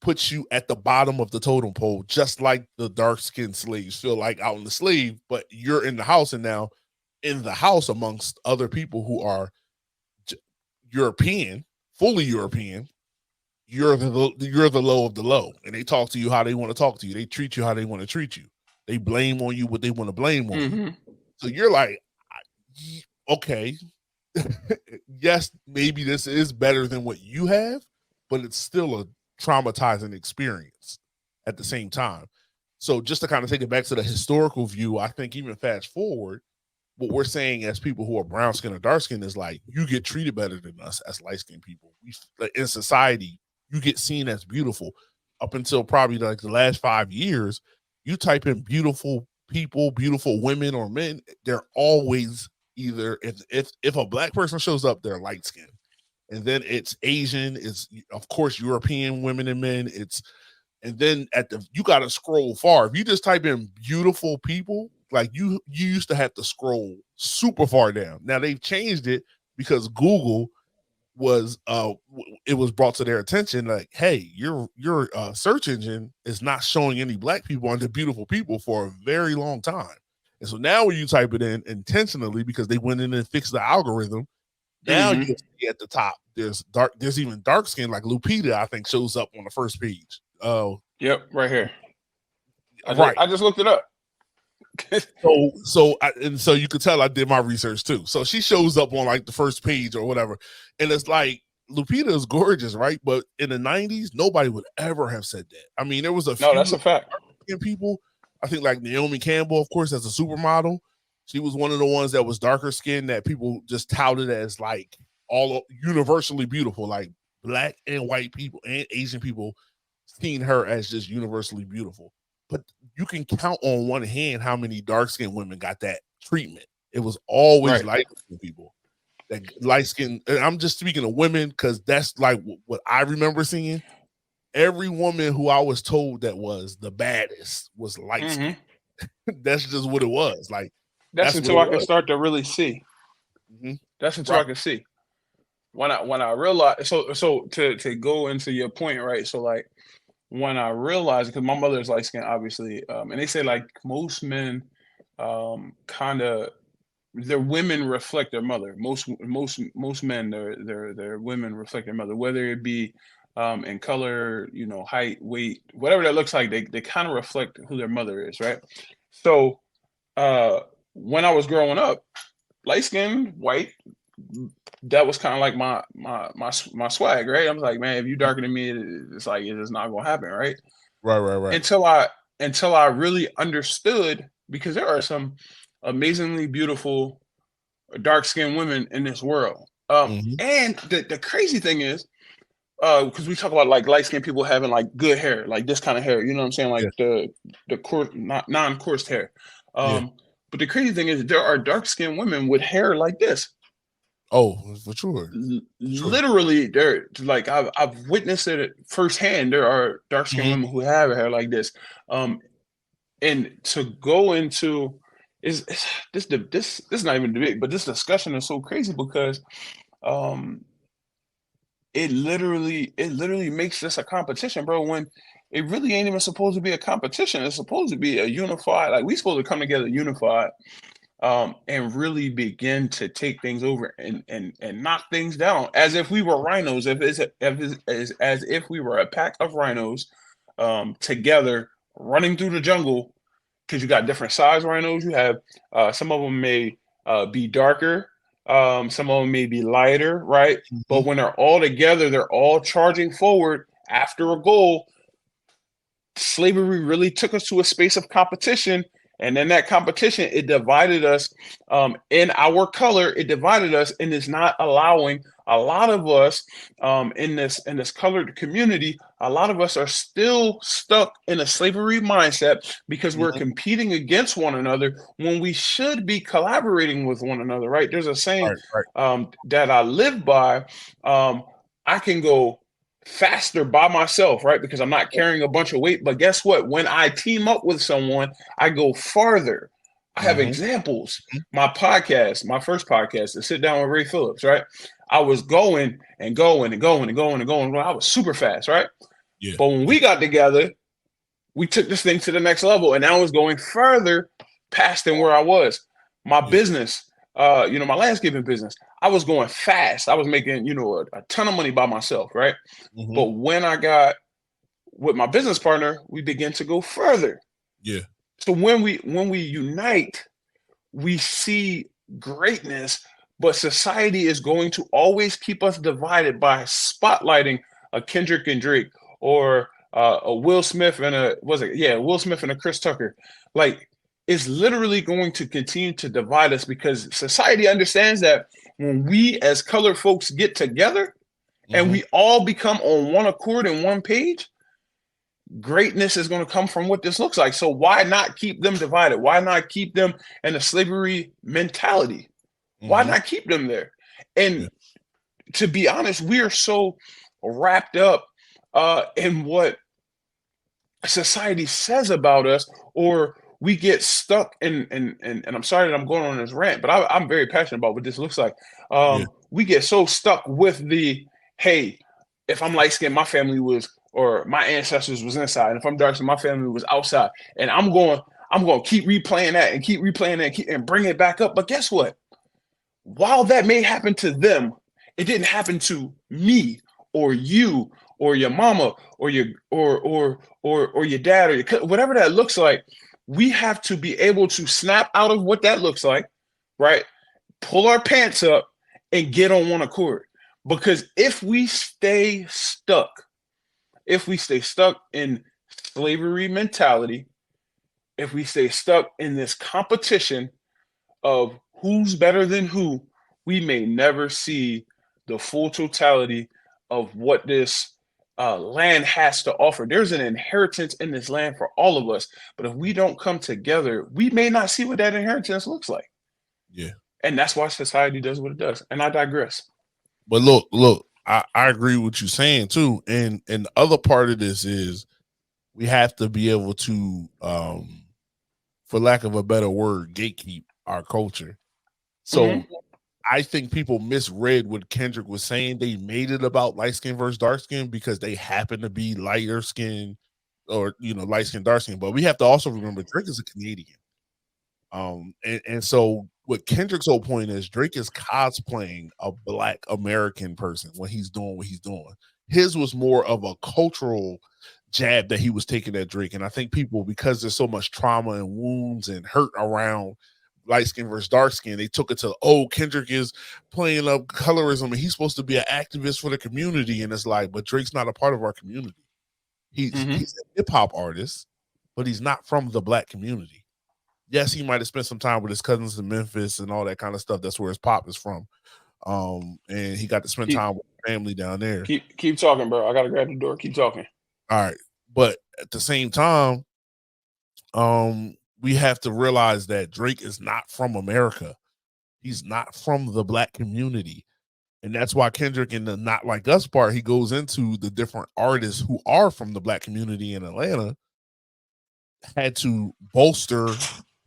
puts you at the bottom of the totem pole, just like the dark skinned slaves feel like out in the slave, but you're in the house, and now in the house amongst other people who are European, fully European, you're the low of the low, and they talk to you how they want to talk to you. They treat you how they want to treat you. They blame on you what they want to blame on you. Mm-hmm. So you're like, okay, yes, maybe this is better than what you have, but it's still a traumatizing experience at the same time. So just to kind of take it back to the historical view, I think even fast forward, what we're saying as people who are brown skin or dark skin is like you get treated better than us as light skinned people. In society, you get seen as beautiful. Up until probably like the last 5 years, you type in beautiful people, beautiful women or men, they're always either if a black person shows up, they're light skinned. And then it's Asian, it's of course European women and men, it's and then you got to scroll far. If you just type in beautiful people, like you used to have to scroll super far down. Now they've changed it because Google it was brought to their attention like, hey, your search engine is not showing any black people under beautiful people for a very long time. And so now when you type it in intentionally because they went in and fixed the algorithm, now Mm-hmm. you see at the top there's even dark skin like Lupita, I think, shows up on the first page. Oh, Yep, right here. right. I just looked it up. So you could tell I did my research too. So she shows up on like the first page or whatever, and it's like Lupita is gorgeous, right? But in the '90s, nobody would ever have said that. I mean, there was a No, that's few a fact. people. I think like Naomi Campbell, of course, as a supermodel, she was one of the ones that was darker skinned that people just touted as like all universally beautiful, like black and white people and Asian people seen her as just universally beautiful. But you can count on one hand how many dark skinned women got that treatment. It was always Right. light skinned people. That light skin. I'm just speaking of women because that's like what I remember seeing. Every woman who I was told that was the baddest was light Mm-hmm. skinned. That's just what it was. Like That's that's what until it I can was. start to really see. Mm-hmm. That's until Right. I can see. When I realize, so to go into your point, right? So like when I realized, because my mother is light skinned, obviously, and they say like most men, kind of their women reflect their mother. Most men, their women reflect their mother, whether it be in color, height, weight, whatever that looks like. They kind of reflect who their mother is, right? So uh, when I was growing up, light skinned, white, that was kind of like my swag, right? I was like, man, if you darker than me, it's like it's not gonna happen, right? Right. Right. Right. Until I really understood, because there are some amazingly beautiful dark skinned women in this world. Mm-hmm. And the crazy thing is, because we talk about like light skinned people having like good hair, like this kind of hair, you know what I'm saying, like Yeah. the coarse, not non-coursed hair. Yeah. But the crazy thing is, there are dark skinned women with hair like this. Oh, for sure. Sure. Literally, there, like I've witnessed it firsthand. There are dark skinned Mm-hmm. women who have hair like this. Um, and to go into is this is not even debate, but this discussion is so crazy because um it literally makes this a competition, bro, when it really ain't even supposed to be a competition. It's supposed to be a unified, like we supposed to come together unified, and really begin to take things over and knock things down as if we were rhinos, as if we were a pack of rhinos, together running through the jungle, because you got different size rhinos. You have some of them may be darker. Some of them may be lighter, right? But Mhm. when they're all together, they're all charging forward after a goal. Slavery really took us to a space of competition, and in that competition it divided us, in our color. It divided us and is not allowing a lot of us, in this colored community. A lot of us are still stuck in a slavery mindset because we're Mhm. competing against one another when we should be collaborating with one another, right? There's a saying, Right, right. that I live by. I can go faster by myself, right? Because I'm not carrying a bunch of weight. But guess what? When I team up with someone, I go farther. I have Mhm. examples. My podcast, my first podcast, to sit down with Ray Phillips, right? I was going and going and going and going and going. I was super fast, right? Yeah, But when yeah. we got together, we took this thing to the next level, and I was going further past than where I was. My Yeah. business, my landscaping business, I was going fast. I was making, a ton of money by myself, right? Mhm. But when I got with my business partner, we began to go further. Yeah. So when we unite, we see greatness, but society is going to always keep us divided by spotlighting a Kendrick and Drake, or a Will Smith and Will Smith and a Chris Tucker. Like, it's literally going to continue to divide us because society understands that when we as colored folks get together and Mhm. we all become on one accord and one page, greatness is going to come from what this looks like. So why not keep them divided? Why not keep them in a slavery mentality? Why Mhm. not keep them there? Yeah. And to be honest, we are so wrapped up in what society says about us, or we get stuck in, and I'm sorry that I'm going on this rant, but I'm very passionate about what this looks like. Yeah. We get so stuck with the, hey, if I'm light skinned, my family was, or my ancestors was inside, and if I'm dark skinned, my family was outside, and I'm going to keep replaying that and keep replaying that and bring it back up. But guess what? While that may happen to them, it didn't happen to me or you or your mama or your or your dad or your whatever that looks like. We have to be able to snap out of what that looks like, right? Pull our pants up and get on one accord. Because if we stay stuck in slavery mentality, if we stay stuck in this competition of who's better than who, we may never see the full totality of what this land has to offer. There's an inheritance in this land for all of us, but if we don't come together, we may not see what that inheritance looks like. Yeah. And that's why society does what it does. And I digress. But look, I agree with you saying too. And the other part of this is we have to be able to, for lack of a better word, gatekeep our culture. Mm-hmm. So I think people misread what Kendrick was saying. They made it about light skin versus dark skin because they happen to be lighter skin, or light skin, dark skin. But we have to also remember Drake is a Canadian. And so what Kendrick's whole point is, Drake is cosplaying a black American person when he's doing what he's doing. His was more of a cultural jab that he was taking at Drake. And I think people, because there's so much trauma and wounds and hurt around light skin versus dark skin, they took it to, oh, Kendrick is playing up colorism and he's supposed to be an activist for the community. And it's like, but Drake's not a part of our community. Mm-hmm. He's a hip hop artist, but he's not from the black community. Yes, he might have spent some time with his cousins in Memphis and all that kind of stuff. That's where his pop is from. And he got to spend Keep time with family down there. keep talking, bro. I gotta grab the door. Keep talking. All right. But at the same time, we have to realize that Drake is not from America. He's not from the black community. And that's why Kendrick, in the Not Like Us part, he goes into the different artists who are from the black community in Atlanta, had to bolster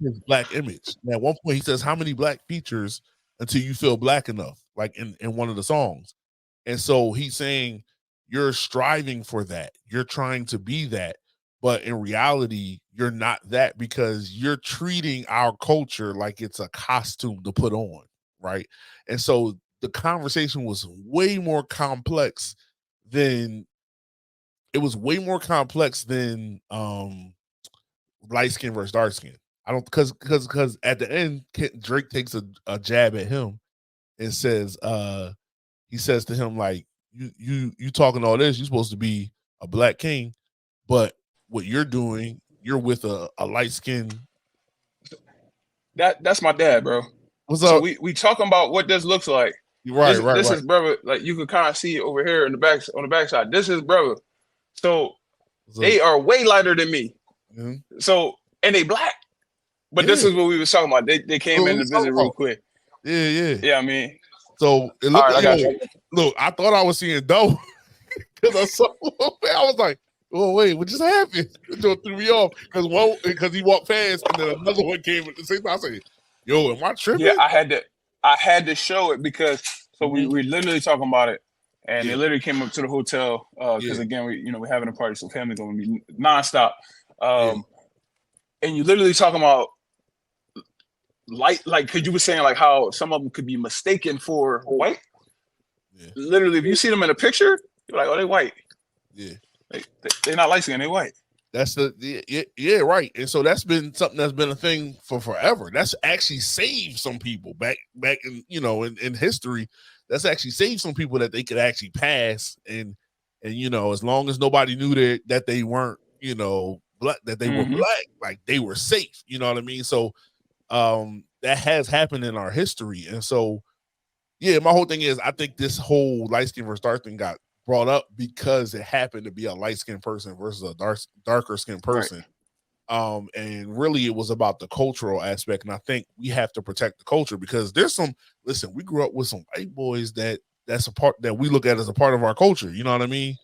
his black image. And at one point, he says, "How many black features until you feel black enough?" Like in one of the songs. And so he's saying, you're striving for that. You're trying to be that. But in reality, you're not that because you're treating our culture like it's a costume to put on. Right. And so the conversation was way more complex than it was way more complex than light skin versus dark skin. I don't, because at the end Drake takes a jab at him, and says, he says to him like, you talking all this, you're supposed to be a black king, but what you're doing, you're with a light skinned. That's my dad, bro. What's So up? we talking about what this looks like. Right, This right, this right. is brother. Like you can kind of see it over here in the back on the backside. This is brother. So So, they are way lighter than me. mhm. So and they black. But this Yeah. is what we was talking about. They came What in we to talking visit real about? quick. Yeah, yeah. Yeah, I mean, So it all looked right, like, I got you. look, I thought I was seeing dope because I saw. I was like, "Oh wait, what just happened?" It just threw me off because he walked past and then another one came at the same time. I said, "Yo, am I Yeah, tripping?" I had to show it because so we Mhm. we literally talking about it, and they Yeah, literally came up to the hotel because yeah, again we're having a party, so family gonna be nonstop. yeah, Um, and you literally talking about light, like because you were saying like how some of them could be mistaken for white. yeah, Literally, if you see them in a picture, you're like, oh, they white. yeah. They're not light skinned, they white. That's yeah, right. And so that's been something that's been a thing for forever. That's actually saved some people back in in history. That's actually saved some people that they could actually pass and as long as nobody knew that they weren't black, that they were Mm-hmm. black, like they were safe. You know what I mean? So that has happened in our history, and so yeah, my whole thing is I think this whole light skin versus dark thing got brought up because it happened to be a light skinned person versus a darker skinned Right. person. And really it was about the cultural aspect. And I think we have to protect the culture because listen, we grew up with some white boys that's a part that we look at as a part of our culture. You know what I mean?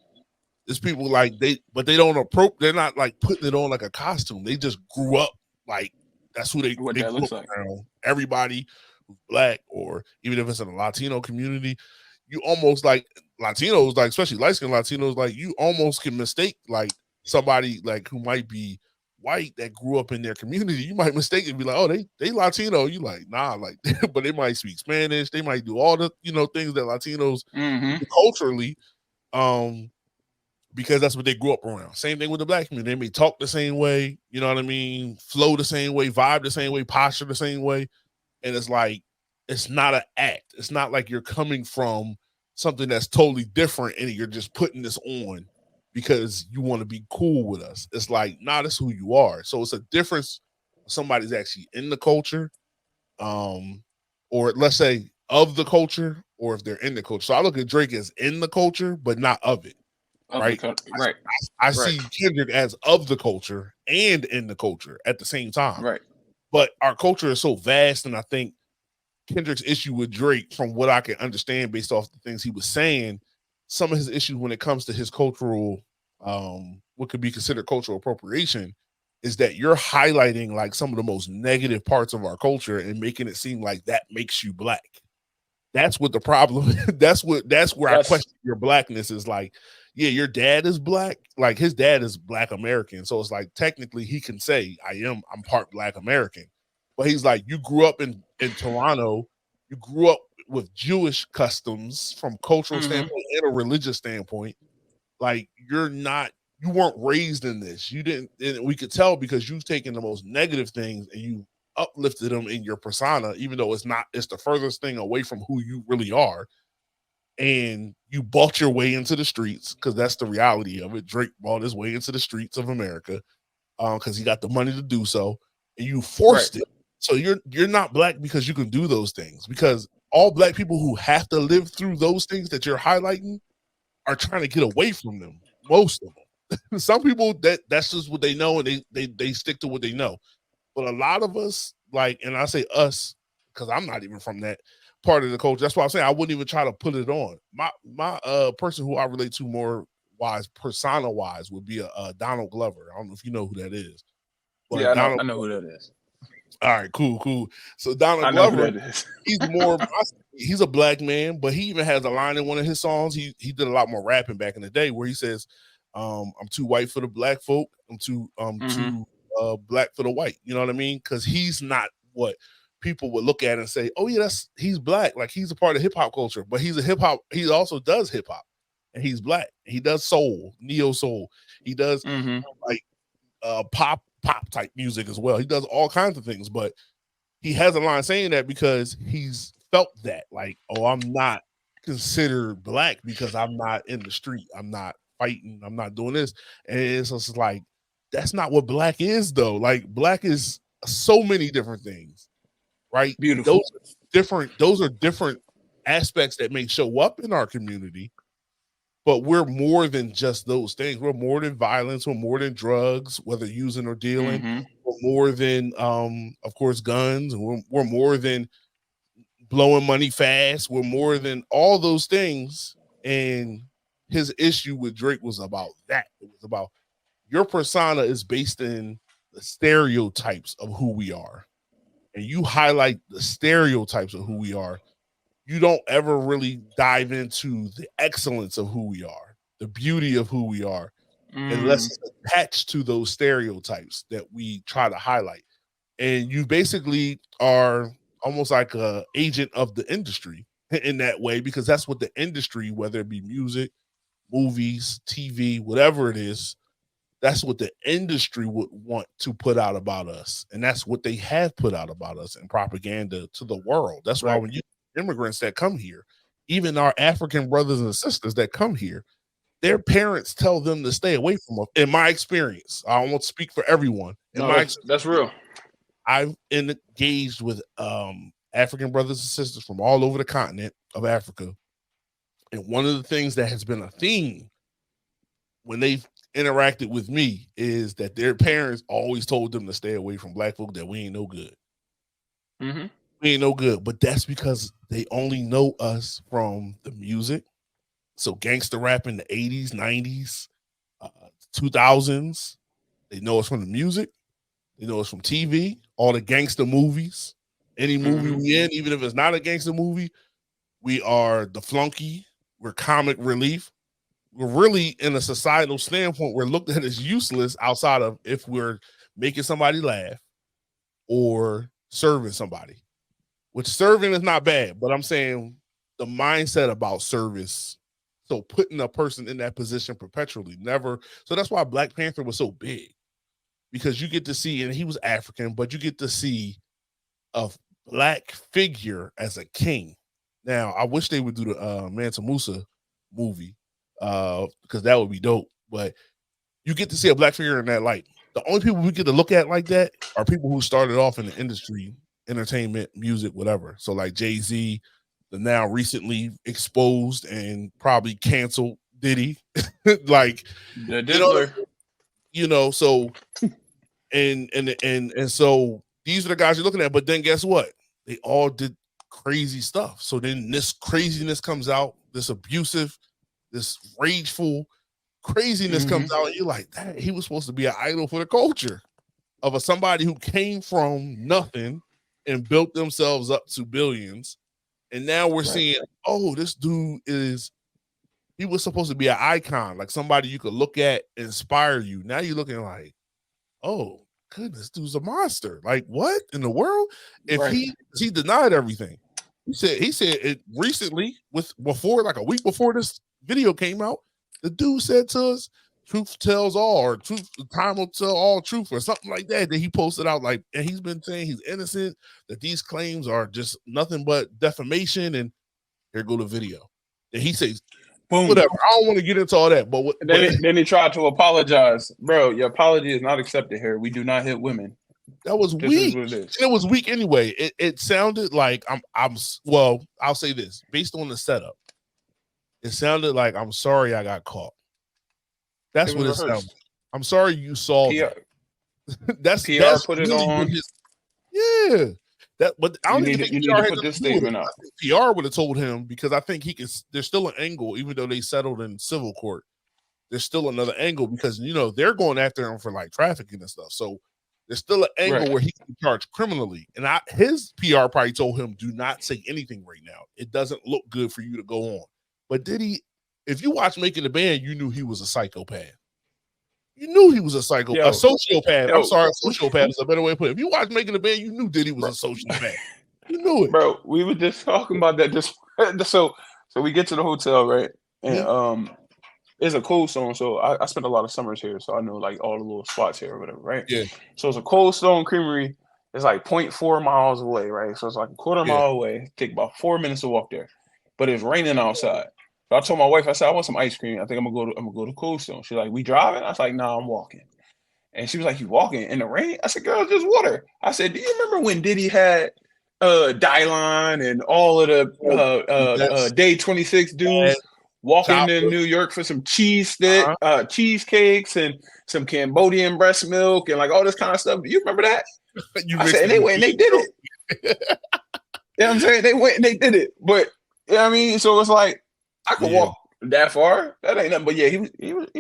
There's people like but they don't they're not like putting it on like a costume. They just grew up like that's who What they that grew looks up like. around. Everybody who's black or even if it's in a Latino community, you almost like Latinos, like especially light skinned Latinos, like you almost can mistake like somebody like who might be white that grew up in their community. You might mistake it and be like, oh, they Latino. You like, nah, like, but they might speak Spanish. They might do all the things that Latinos Mm-hmm. do culturally. Um, because that's what they grew up around. Same thing with the black community. They may talk the same way, you know what I mean, flow the same way, vibe the same way, posture the same way. And it's like, it's not an act. It's not like you're coming from something that's totally different and you're just putting this on because you want to be cool with us. It's like, nah, that's who you are. So it's a difference if somebody's actually in the culture, um, or let's say of the culture, or if they're in the culture. So I look at Drake as in the culture, but not of it, Of the right? country. Right. I Right. see Kendrick as of the culture and in the culture at the same time. Right. But our culture is so vast, and I think Kendrick's issue with Drake, from what I can understand based off the things he was saying, some of his issues when it comes to his cultural, what could be considered cultural appropriation, is that you're highlighting like some of the most negative parts of our culture and making it seem like that makes you black. That's what the problem. That's where I That's question your blackness is like, yeah, your dad is black. Like his dad is black American. So it's like technically he can say, I'm part black American. But he's like, you grew up in Toronto, you grew up with Jewish customs from cultural mm-hmm. standpoint and a religious standpoint. Like you weren't raised in this. You didn't, and we could tell because you've taken the most negative things and you uplifted them in your persona, even though it's the furthest thing away from who you really are. And you bought your way into the streets because that's the reality of it. Drake bought his way into the streets of America because he got the money to do so, and you Right. forced it. So you're not black because you can do those things. Because all black people who have to live through those things that you're highlighting are trying to get away from them. Most of them. Some people that's just what they know, and they stick to what they know. But a lot of us, like, and I say us because I'm not even from that part of the culture. That's why I'm saying I wouldn't even try to put it on. My person who I relate to more persona wise would be a Donald Glover. I don't know if you know who that is, but Yeah, I know. Donald. I know who that is. All right, cool. So Donald I know who Glover, that is. he's a black man, but he even has a line in one of his songs. He did a lot more rapping back in the day where he says, I'm too white for the black folk. I'm Mm-hmm. too black for the white. You know what I mean? Because he's not what people would look at and say, oh yeah, he's black. Like he's a part of hip hop culture, but he also does hip hop. And he's black. He does soul, neo soul. He does Mm-hmm. like pop type music as well. He does all kinds of things, but he has a line saying that because he's felt that, like, oh, I'm not considered black because I'm not in the street. I'm not fighting. I'm not doing this. And it's just like, that's not what black is, though. Like, black is so many different things, right? Beautiful. Those are different aspects that may show up in our community, but we're more than just those things. We're more than violence. We're more than drugs, whether using or dealing. Mm-hmm. We're more than, of course, guns. We're more than blowing money fast. We're more than all those things. And his issue with Drake was about that. It was about your persona is based in the stereotypes of who we are. And you highlight the stereotypes of who we are. You don't ever really dive into the excellence of who we are, the beauty of who we are, unless it's attached to those stereotypes that we try to highlight. And you basically are almost like a agent of the industry in that way, because that's what the industry, whether it be music, movies, TV, whatever it is, that's what the industry would want to put out about us. And that's what they have put out about us in propaganda to the world. That's why when you immigrants that come here, even our African brothers and sisters that come here, their parents tell them to stay away from us. In my experience, I won't speak for everyone. In No, my that's real. I've engaged with African brothers and sisters from all over the continent of Africa. And one of the things that has been a theme when they've interacted with me is that their parents always told them to stay away from black folk, that we ain't no good. Mm-hmm. We ain't no good. But that's because they only know us from the music. So gangster rap in the 80s, 90s, 2000s. They know us from the music. They know us from TV, all the gangster movies. Any movie we in, even if it's not a gangster movie, we are the flunky. We're comic relief. We're really, in a societal standpoint, we're looked at as useless outside of if we're making somebody laugh or serving somebody, which serving is not bad, but I'm saying the mindset about service. So putting a person in that position perpetually, never. So that's why Black Panther was so big, because you get to see, and he was African, but you get to see a black figure as a king. Now, I wish they would do the Mansa Musa movie, because that would be dope. But you get to see a black figure in that light. The only people we get to look at like that are people who started off in the industry, entertainment, music, whatever. So like Jay-Z, the now recently exposed and probably canceled Diddy. Like, The Diddler. So and so these are the guys you're looking at. But then guess what? They all did crazy stuff. So then this craziness comes out, this abusive, this rageful craziness comes out, and you're like, he was supposed to be an idol for the culture of somebody who came from nothing and built themselves up to billions. And now we're seeing, oh, this dude he was supposed to be an icon, like somebody you could look at, inspire you. Now you're looking like, oh, goodness, dude's a monster. Like, what in the world? If he denied everything. He said it recently, before like a week before this video came out. The dude said to us, "Truth tells all," or time will tell all truth," or something like that. That he posted out, like, and he's been saying he's innocent. That these claims are just nothing but defamation. And here go the video. And he says, "Boom, whatever." I don't want to get into all that, but then he tried to apologize, bro. Your apology is not accepted here. We do not hit women. That was weak. It was weak anyway. It sounded like well, I'll say this, based on the setup, it sounded like, I'm sorry I got caught. That's what it sounded. I'm sorry you saw that. That's put it really on. But I don't even think PR put this statement out. PR would have told him, because I think there's still an angle, even though they settled in civil court. There's still another angle, because they're going after him for like trafficking and stuff. So there's still an angle where he can be charged criminally. And his PR probably told him, do not say anything right now. It doesn't look good for you to go on. But if you watch Making the Band, you knew he was a psychopath. You knew he was a sociopath. I'm sorry, a sociopath is a better way to put it. If you watch Making the Band, you knew Diddy was a sociopath. You knew it. Bro, we were just talking about that. So we get to the hotel, right? And it's a Cold Stone. So I spent a lot of summers here, so I know like all the little spots here or whatever, right? Yeah. So it's a Cold Stone Creamery. It's like 0.4 miles away, right? So it's like a quarter Yeah. mile away. Take about 4 minutes to walk there, but it's raining outside. So I told my wife, I said, I want some ice cream. I think I'm gonna go to Cold Stone. She's like, we driving? I was like, no, I'm walking. And she was like, you walking in the rain? I said, girl, it's just water. I said, do you remember when Diddy had Dylan and all of the Oh, that's Day 26 bad. dudes walking in Chopper. New York for some cheesecakes and some Cambodian breast milk and like all this kind of stuff? Do you remember that? You I said, mixed and it they with went and they me, did bro. it. You know what I'm saying? They went and they did it. But you know what I mean? So it's like I could Yeah. walk that far. That ain't nothing. But yeah, he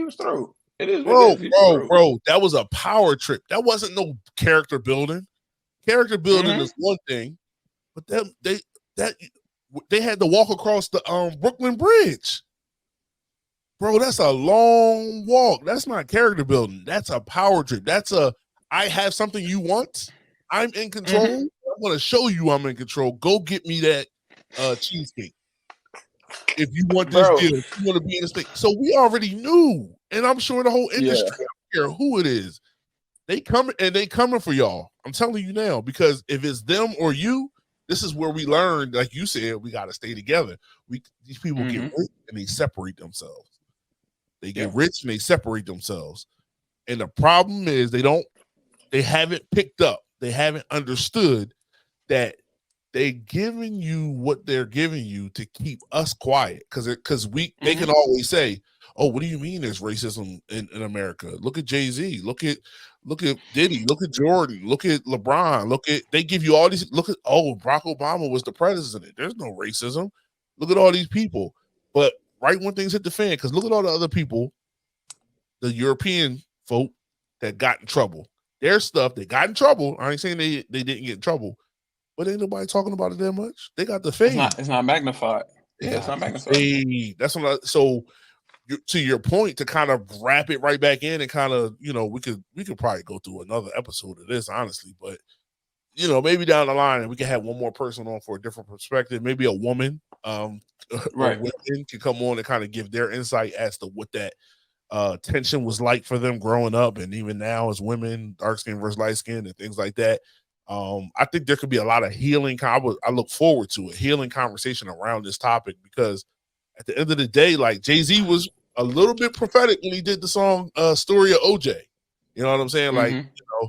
was through. It is what it Bro, is. He was through. that was a power trip. That wasn't no character building. Character building Mm-hmm. is one thing, but that they had to walk across the Brooklyn Bridge. Bro, that's a long walk. That's not character building. That's a power trip. That's a I have something you want. I'm in control. Mm-hmm. I'm gonna show you I'm in control. Go get me that cheesecake. If you want this Bro. deal, if you want to be in this thing. So we already knew, and I'm sure the whole Yeah. industry, I don't care who it is, they coming for y'all. I'm telling you now, because if it's them or you, this is where we learn, like you said, we got to stay together. These people get Mm-hmm. rich and they separate themselves. They get Yeah. rich and they separate themselves. And the problem is they haven't picked up, they haven't understood that they giving you what they're giving you to keep us quiet. Because they Mm-hmm. can always say, oh, what do you mean there's racism in America? Look at Jay-Z, look at Diddy, look at Jordan, look at LeBron, they give you all these, look at, oh, Barack Obama was the president. There's no racism. Look at all these people. But right when things hit the fan, because look at all the other people, the European folk that got in trouble. Their stuff, they got in trouble. I ain't saying they didn't get in trouble, but ain't nobody talking about it that much. They got the fame. It's not magnified. They Yeah, it's got not the magnified. fame. That's what so to your point, to kind of wrap it right back in and kind of, we could probably go through another episode of this, honestly, but maybe down the line we can have one more person on for a different perspective. Maybe a woman, or Right. women can come on and kind of give their insight as to what that tension was like for them growing up, and even now as women, dark skin versus light skin, and things like that. I think there could be a lot of healing. I look forward to a healing conversation around this topic, because at the end of the day, like, Jay-Z was a little bit prophetic when he did the song "Story of OJ." You know what I'm saying? Like, Mm-hmm.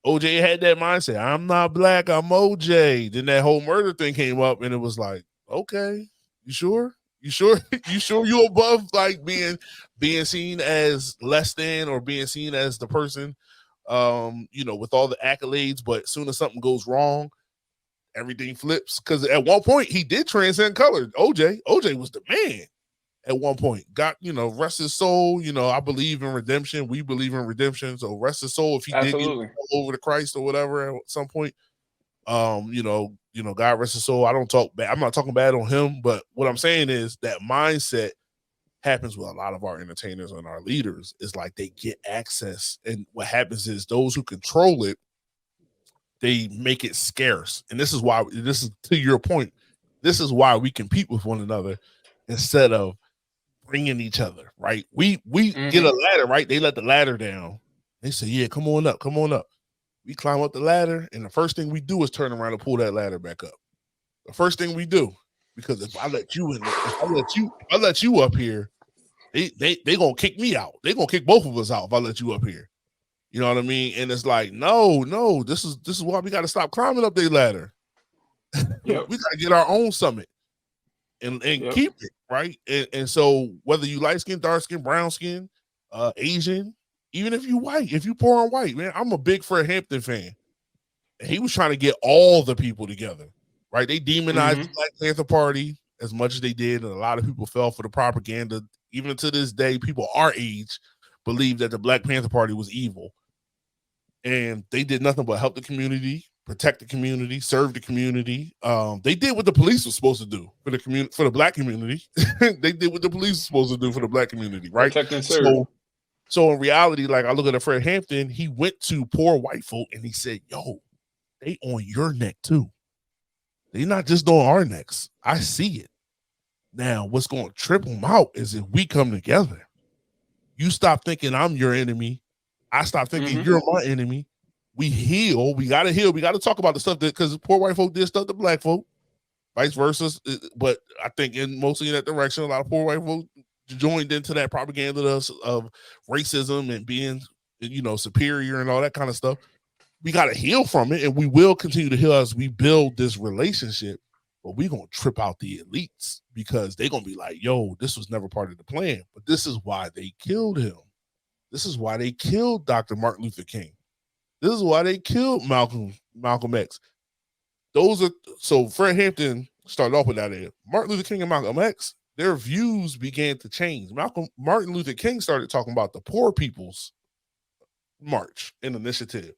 OJ had that mindset. I'm not black, I'm OJ. Then that whole murder thing came up, and it was like, okay, you sure? You sure? You sure you above, like, being seen as less than, or being seen as the person, with all the accolades, but as soon as something goes wrong, everything flips. Because at one point he did transcend color. OJ was the man at one point. Got, rest his soul. I believe in redemption. We believe in redemption. So rest his soul if he did get Absolutely. over to Christ or whatever at some point. God rest his soul. I don't talk bad. I'm not talking bad on him, but what I'm saying is that mindset happens with a lot of our entertainers and our leaders. Is like they get access, and what happens is those who control it, they make it scarce. And this is why, this is to your point, this is why we compete with one another instead of bringing each other, right? We get a Mm-hmm. ladder, right? They let the ladder down. They say, yeah, come on up, come on up. We climb up the ladder, and the first thing we do is turn around and pull that ladder back up. The first thing we do, because if I let you in, if I let you up here, they gonna kick me out. They gonna kick both of us out if I let you up here. You know what I mean? And it's like, no, this is why we got to stop climbing up their ladder. Yep. We got to get our own summit and Yep. keep it, right. And so whether you light skin, dark skin, brown skin, Asian, even if you white, if you poor on white, man, I'm a big Fred Hampton fan. He was trying to get all the people together, right? They demonized the Mm-hmm. Black Panther Party as much as they did, and a lot of people fell for the propaganda. Even to this day, people our age believe that the Black Panther Party was evil, and they did nothing but help the community, protect the community, serve the community. They did what the police was supposed to do for the community, for the Black community. They did what the police was supposed to do for the Black community, right? Protect and serve. So in reality, like, I look at Fred Hampton, he went to poor white folk and he said, yo, they on your neck too. They not just on our necks. I see it. Now, what's going to trip them out is if we come together. You stop thinking I'm your enemy. I stop thinking Mm-hmm. you're my enemy. We heal. We gotta heal. We gotta talk about the stuff that because poor white folk did stuff to black folk, vice versa. But I think in mostly in that direction, a lot of poor white folk joined into that propaganda of racism and being, superior and all that kind of stuff. We gotta heal from it, and we will continue to heal as we build this relationship. But we're gonna trip out the elites because they're gonna be like, yo, this was never part of the plan. But this is why they killed him. This is why they killed Dr. Martin Luther King. This is why they killed Malcolm X. Those are so Fred Hampton started off with that. Martin Luther King and Malcolm X, their views began to change. Martin Luther King started talking about the poor people's march and initiative,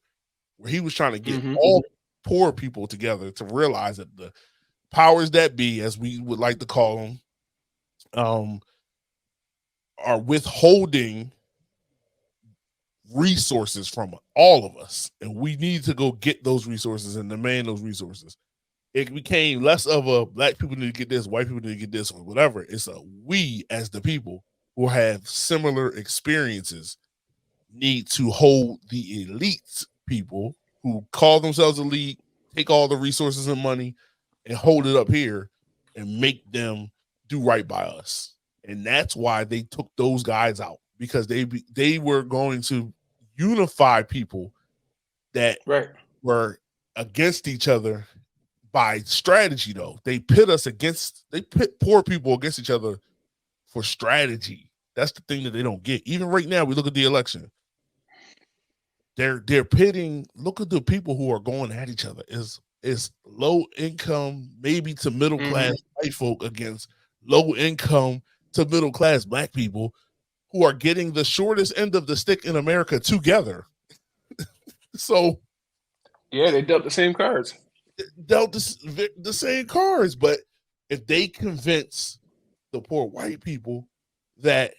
where he was trying to get all poor people together to realize that the powers that be, as we would like to call them, are withholding resources from all of us, and we need to go get those resources and demand those resources. It became less of a black people need to get this, white people need to get this, or whatever. It's a we as the people who have similar experiences need to hold the elite people who call themselves elite, take all the resources and money and hold it up here and make them do right by us. And that's why they took those guys out, because they were going to unify people that were against each other by strategy. Though they pit poor people against each other for strategy. That's the thing that they don't get. Even right now, we look at the election. They're pitting. Look at the people who are going at each other. Is low income, maybe to middle class white folk against low income to middle class black people who are getting the shortest end of the stick in America together. So, yeah, they dealt the same cards. The same cards, but if they convince the poor white people that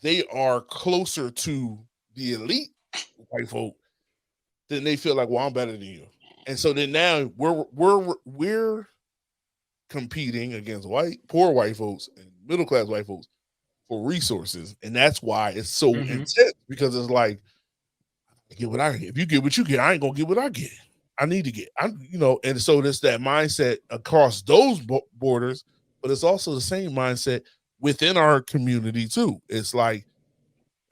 they are closer to the elite white folk, then they feel like, well, I'm better than you. And so then now we're competing against poor white folks and middle class white folks for resources, and that's why it's so intense, because it's like, I get what I get. If you get what you get, I ain't gonna get what I get. I need to get, and so there's that mindset across those borders, but it's also the same mindset within our community too. It's like,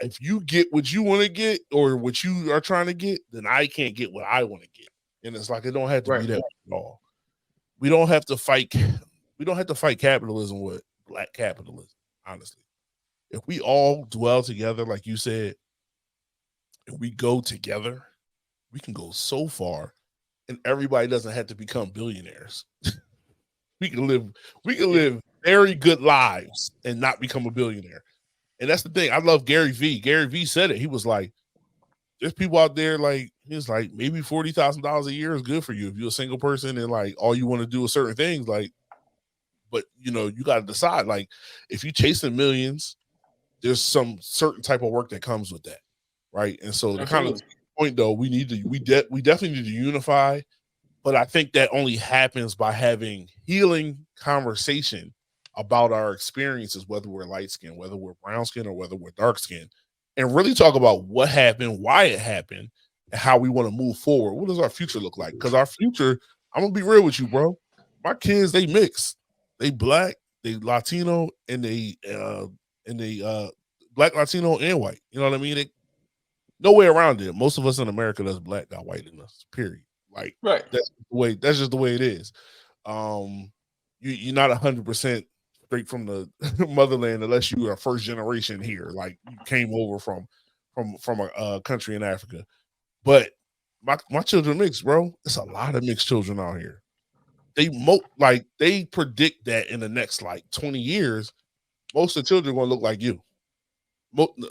if you get what you want to get or what you are trying to get, then I can't get what I want to get. And it's like, it don't have to be that at all. We don't have to fight. We don't have to fight capitalism with black capitalism, honestly. If we all dwell together, like you said, and we go together, we can go so far, and everybody doesn't have to become billionaires. we can live very good lives and not become a billionaire. And that's the thing. I love Gary Vee. Gary Vee said it. He was like, there's people out there, like, he's like, maybe $40,000 a year is good for you if you're a single person and like all you want to do is certain things, like, but you got to decide, like, if you're chasing millions, there's some certain type of work that comes with that, right? And so the kind of point, though, we definitely need to unify, but I think that only happens by having healing conversation about our experiences, whether we're light skinned, whether we're brown skinned, or whether we're dark skinned, and really talk about what happened, why it happened, and how we want to move forward. What does our future look like? Because our future, I'm gonna be real with you, bro. My kids, they mix, they black, they Latino, and they black, Latino, and white. You know what I mean? No way around it. Most of us in America that's black got white in us. Period. Like, that's just the way it is. You're not 100% straight from the motherland unless you are first generation here, like you came over from a country in Africa. But my children mixed, bro. It's a lot of mixed children out here. They predict that in the next like 20 years, most of the children are gonna look like you.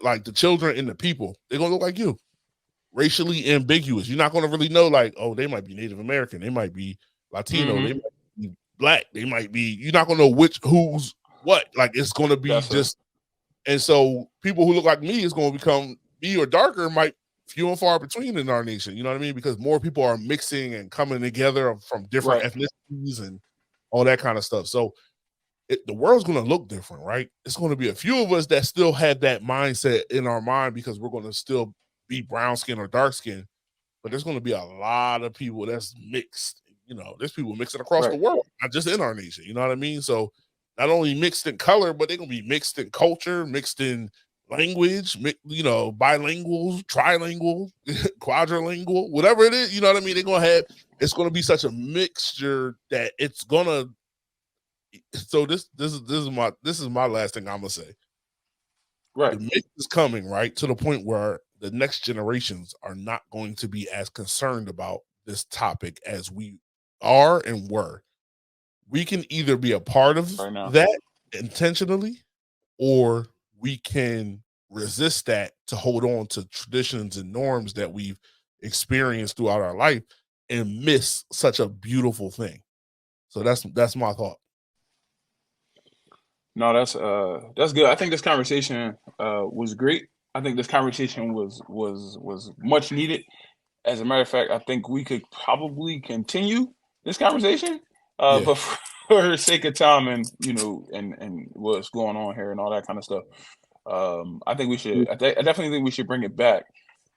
Like the children and the people, they're gonna look like you. Racially ambiguous. You're not gonna really know, like, oh, they might be Native American, they might be Latino, they might be black, they might be. You're not gonna know who's what. Like, it's gonna be just. And so people who look like me is gonna become me or darker, might few and far between in our nation. You know what I mean? Because more people are mixing and coming together from different ethnicities and all that kind of stuff. So the world's going to look different, right? It's going to be a few of us that still have that mindset in our mind because we're going to still be brown skin or dark skin, but there's going to be a lot of people that's mixed. There's people mixing across the Right. world, not just in our nation. You know what I mean? So not only mixed in color, but they're going to be mixed in culture, mixed in language, bilingual, trilingual, quadrilingual, whatever it is. You know what I mean? They're going to have, it's going to be such a mixture that it's going to, so this is my last thing I'm going to say. Right. The mix is coming, right, to the point where the next generations are not going to be as concerned about this topic as we are and were. We can either be a part of Right now. that intentionally, or we can resist that to hold on to traditions and norms that we've experienced throughout our life and miss such a beautiful thing. So that's my thought. No, that's good. I think this conversation was great. I think this conversation was much needed. As a matter of fact, I think we could probably continue this conversation, Yeah, but for the sake of time and and what's going on here and all that kind of stuff, I think we should. I definitely think we should bring it back,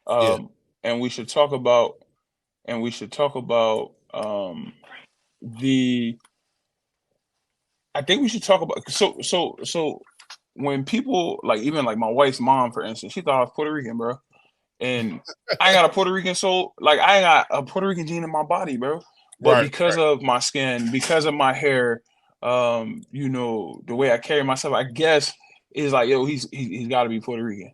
yeah. and we should talk about the. I think we should talk about so when people like even like my wife's mom, for instance, she thought I was Puerto Rican, bro. And I ain't got a Puerto Rican soul, like I ain't got a Puerto Rican gene in my body, bro. But Right, because of my skin, because of my hair, the way I carry myself, I guess is like, yo, he's got to be Puerto Rican.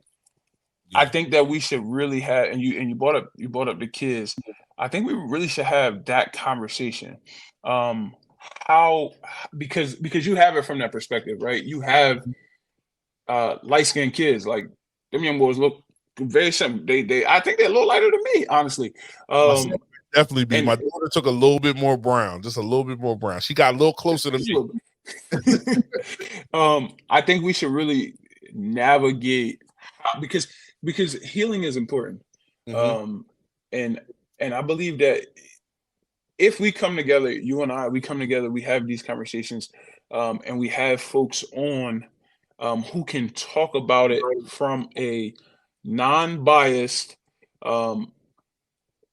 I yeah. think that we should really have, and you brought up the kids. I think we really should have that conversation. Um, how because you have it from that perspective, right? You have light skinned kids, like them young boys look very simple. They I think they're a little lighter than me, honestly. My son would definitely be. And My daughter took a little bit more brown, just a little bit more brown. She got a little closer to just a me. little bit. I think we should really navigate because healing is important. Hmm. Um, and and I believe that if we come together, you and I, we come together, we have these conversations, and we have folks on who can talk about it from a non-biased, um,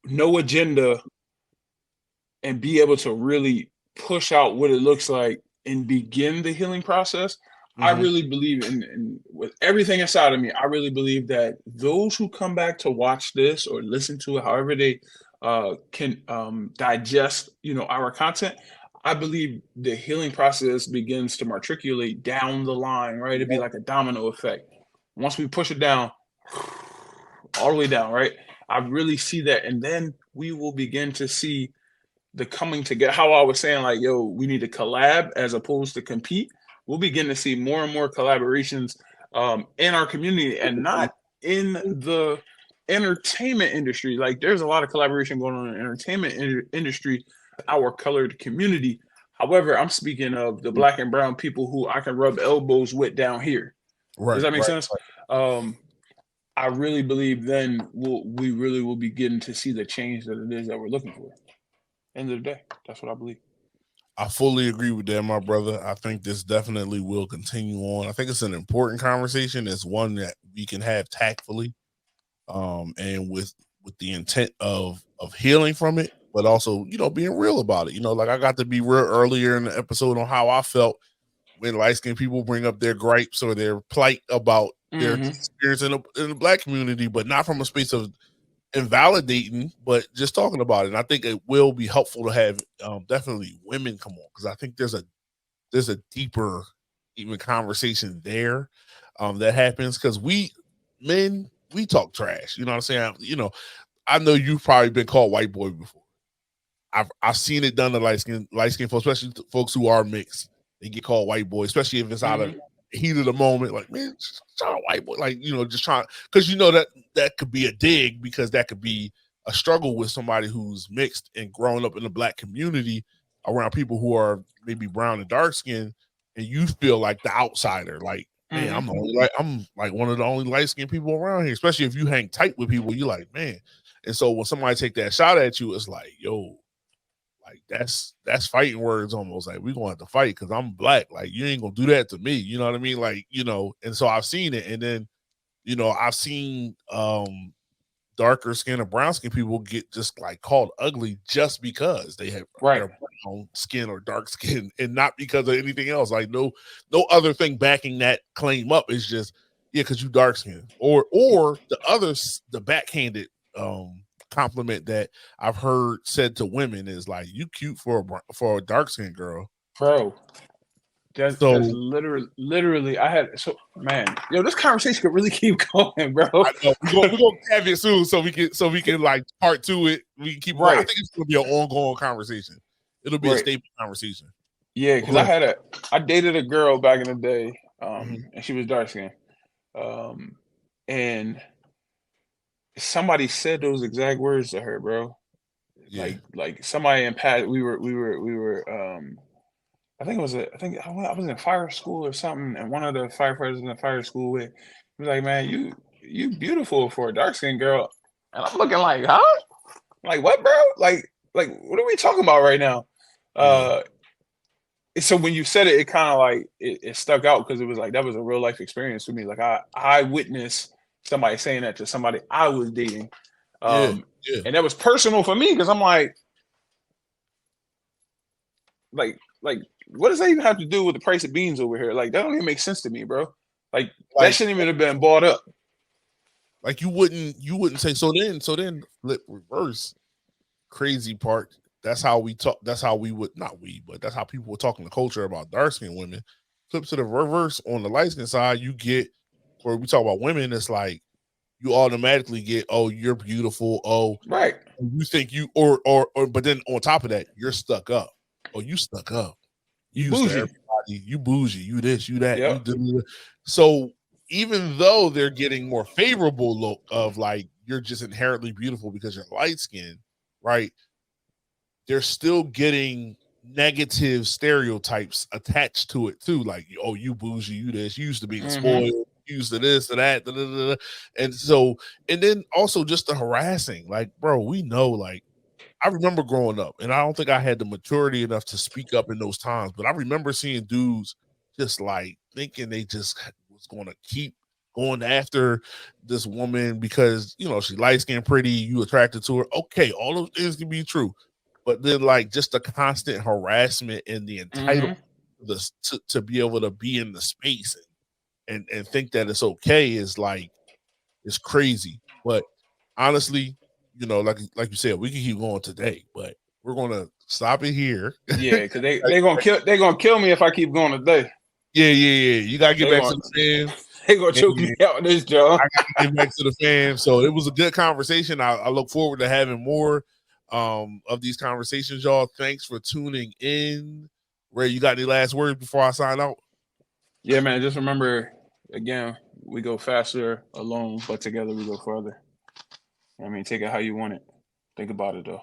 no agenda, and be able to really push out what it looks like and begin the healing process. I Hmm. really believe with everything inside of me, I really believe that those who come back to watch this or listen to it, however they can digest, our content, I believe the healing process begins to matriculate down the line, right? It'd be like a domino effect. Once we push it down, all the way down, right? I really see that. And then we will begin to see the coming together. How I was saying, like, yo, we need to collab as opposed to compete. We'll begin to see more and more collaborations in our community and not in the entertainment industry. Like, there's a lot of collaboration going on in the entertainment industry, our colored community. However, I'm speaking of the black and brown people who I can rub elbows with down here. Does Right, that make right. sense? Um, I really believe then we really will begin to see the change that it is that we're looking for. End of the day, that's what I believe. I fully agree with that, my brother. I think this definitely will continue on. I think it's an important conversation. It's one that we can have tactfully, and with the intent of healing from it, but also being real about it. Like I got to be real earlier in the episode on how I felt when light skinned people bring up their gripes or their plight about their Mm-hmm. experience in the black community, but not from a space of invalidating, but just talking about it. And I think it will be helpful to have definitely women come on, because I think there's a deeper even conversation there that happens, because we men, we talk trash. You know what I'm saying? I know you've probably been called white boy before. I've seen it done to light skin folks, especially folks who are mixed. They get called white boy, especially if it's out of Mm-hmm. heat of the moment. Like, man, just trying white boy, like just trying, because that could be a dig, because that could be a struggle with somebody who's mixed and growing up in the black community around people who are maybe brown and dark skinned, and you feel like the outsider. Like, man, Mm-hmm. I'm like one of the only light skinned people around here. Especially if you hang tight with people, you like, man. And so when somebody take that shot at you, it's like, yo, like that's fighting words almost. Like, we gonna have to fight because I'm black. Like, you ain't gonna do that to me. You know what I mean? Like, and so I've seen it, and then I've seen darker skin or brown skin people get just like called ugly just because they have Right. their brown skin or dark skin, and not because of anything else. Like no other thing backing that claim up. Is just yeah, because you dark skin, or the others, the backhanded compliment that I've heard said to women is like, you cute for a dark skinned girl, bro. That's so literally. I had man. Yo, this conversation could really keep going, bro. I know we're gonna have it soon, so we can like part two it. We can keep going. I think it's gonna be an ongoing conversation. It'll be a staple conversation. Yeah, because I dated a girl back in the day, and she was dark skinned, and somebody said those exact words to her, bro. Yeah. Like somebody in Pat, we were. I think I was in fire school or something, and one of the firefighters in the fire school with was like, "Man, you beautiful for a dark skinned girl," and I'm looking like, "Huh? Like what, bro? Like what are we talking about right now?" So when you said it, it kind of like it stuck out because it was like that was a real life experience for me. Like I witnessed somebody saying that to somebody I was dating, and that was personal for me because I'm like what does that even have to do with the price of beans over here? Like that don't even make sense to me, bro. Like that shouldn't even have been bought up. Like you wouldn't say so. Then flip reverse. Crazy part. That's how we talk. That's how we would not we, but that's how people were talking the culture about dark skinned women. Flip to the reverse on the light skin side, you get where we talk about women. It's like you automatically get, oh, you're beautiful. Oh, right. You think you or but then on top of that, you're stuck up. Oh, you stuck up. You bougie. You bougie. You this. You that. Yep. So even though they're getting more favorable look of like you're just inherently beautiful because you're light skinned, right? They're still getting negative stereotypes attached to it too. Like, oh, you bougie, you this, you used to being spoiled, you used to this, to that, and so, and then also just the harassing. Like, bro, we know, like, I remember growing up, and I don't think I had the maturity enough to speak up in those times, but I remember seeing dudes just like thinking they just was going to keep going after this woman because, you know, she light skinned, pretty, you attracted to her. Okay, all those things can be true. But then, like, just the constant harassment and the entitlement to be able to be in the space and think that it's okay is like, it's crazy. But honestly, you know, like you said, we can keep going today, but we're gonna stop it here. Yeah, because they're gonna kill me if I keep going today. Yeah. You gotta get back to the fam. They gonna choke me out in this job. I gotta get back to the fam. So it was a good conversation. I look forward to having more of these conversations, y'all. Thanks for tuning in. Ray, you got any last words before I sign out? Yeah, man. Just remember, again, we go faster alone, but together we go further. I mean, take it how you want it. Think about it, though.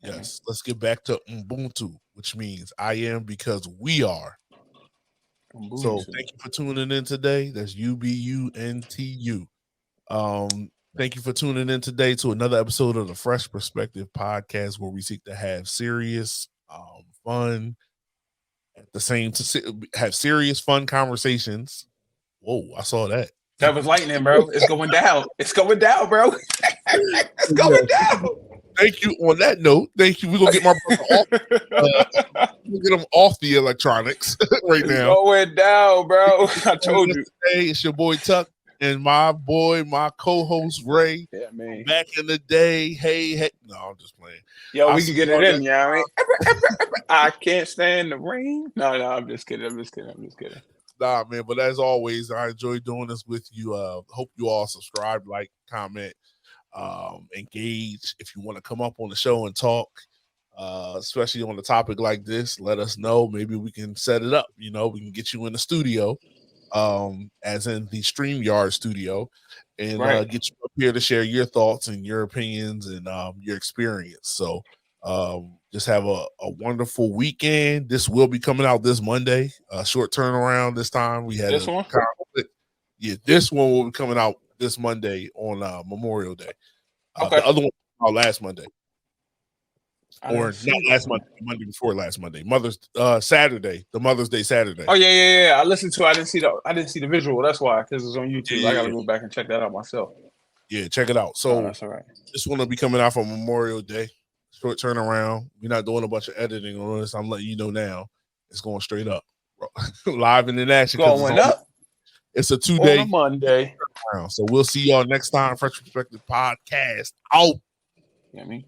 Yes. Let's get back to Ubuntu, which means I am because we are. Ubuntu. So thank you for tuning in today. That's UBUNTU. Thank you for tuning in today to another episode of the Fresh Perspective podcast, where we seek to have serious, fun, at the same have serious, fun conversations. Whoa, I saw that. That was lightning, bro. It's going down. It's going down, bro. It's going down. Thank you. On that note, thank you. We're gonna get my brother off. We'll get him off the electronics right now. Going down, bro. I told you. Hey, it's your boy Tuck. And my co-host Ray. Yeah, man. Back in the day, hey. No, I'm just playing. Yo, we can get it in, yeah. You know, I can't stand the rain. No, I'm just kidding. Nah, man. But as always, I enjoy doing this with you. Hope you all subscribe, like, comment, engage. If you want to come up on the show and talk, especially on a topic like this, let us know. Maybe we can set it up. You know, we can get you in the studio. As in the StreamYard studio, and get you up here to share your thoughts and your opinions and your experience. So just have a wonderful weekend. This will be coming out this Monday. Short turnaround this time. We had this one. This one will be coming out this Monday on Memorial Day. Okay. The other one out last Monday. Or not last Monday, Monday before last Monday. Saturday, the Mother's Day Saturday. Oh yeah. I listened to it. I didn't see the visual. That's why, because it's on YouTube. I gotta go back and check that out myself. Yeah, check it out. Oh, So that's all right. this one will be coming out for Memorial Day. Short turnaround. We're not doing a bunch of editing on this. I'm letting you know now. It's going straight up. Live and in action because Going up it's a on a 2-day Monday. turnaround. So we'll see y'all next time. Fresh Perspective Podcast out. You know what I mean?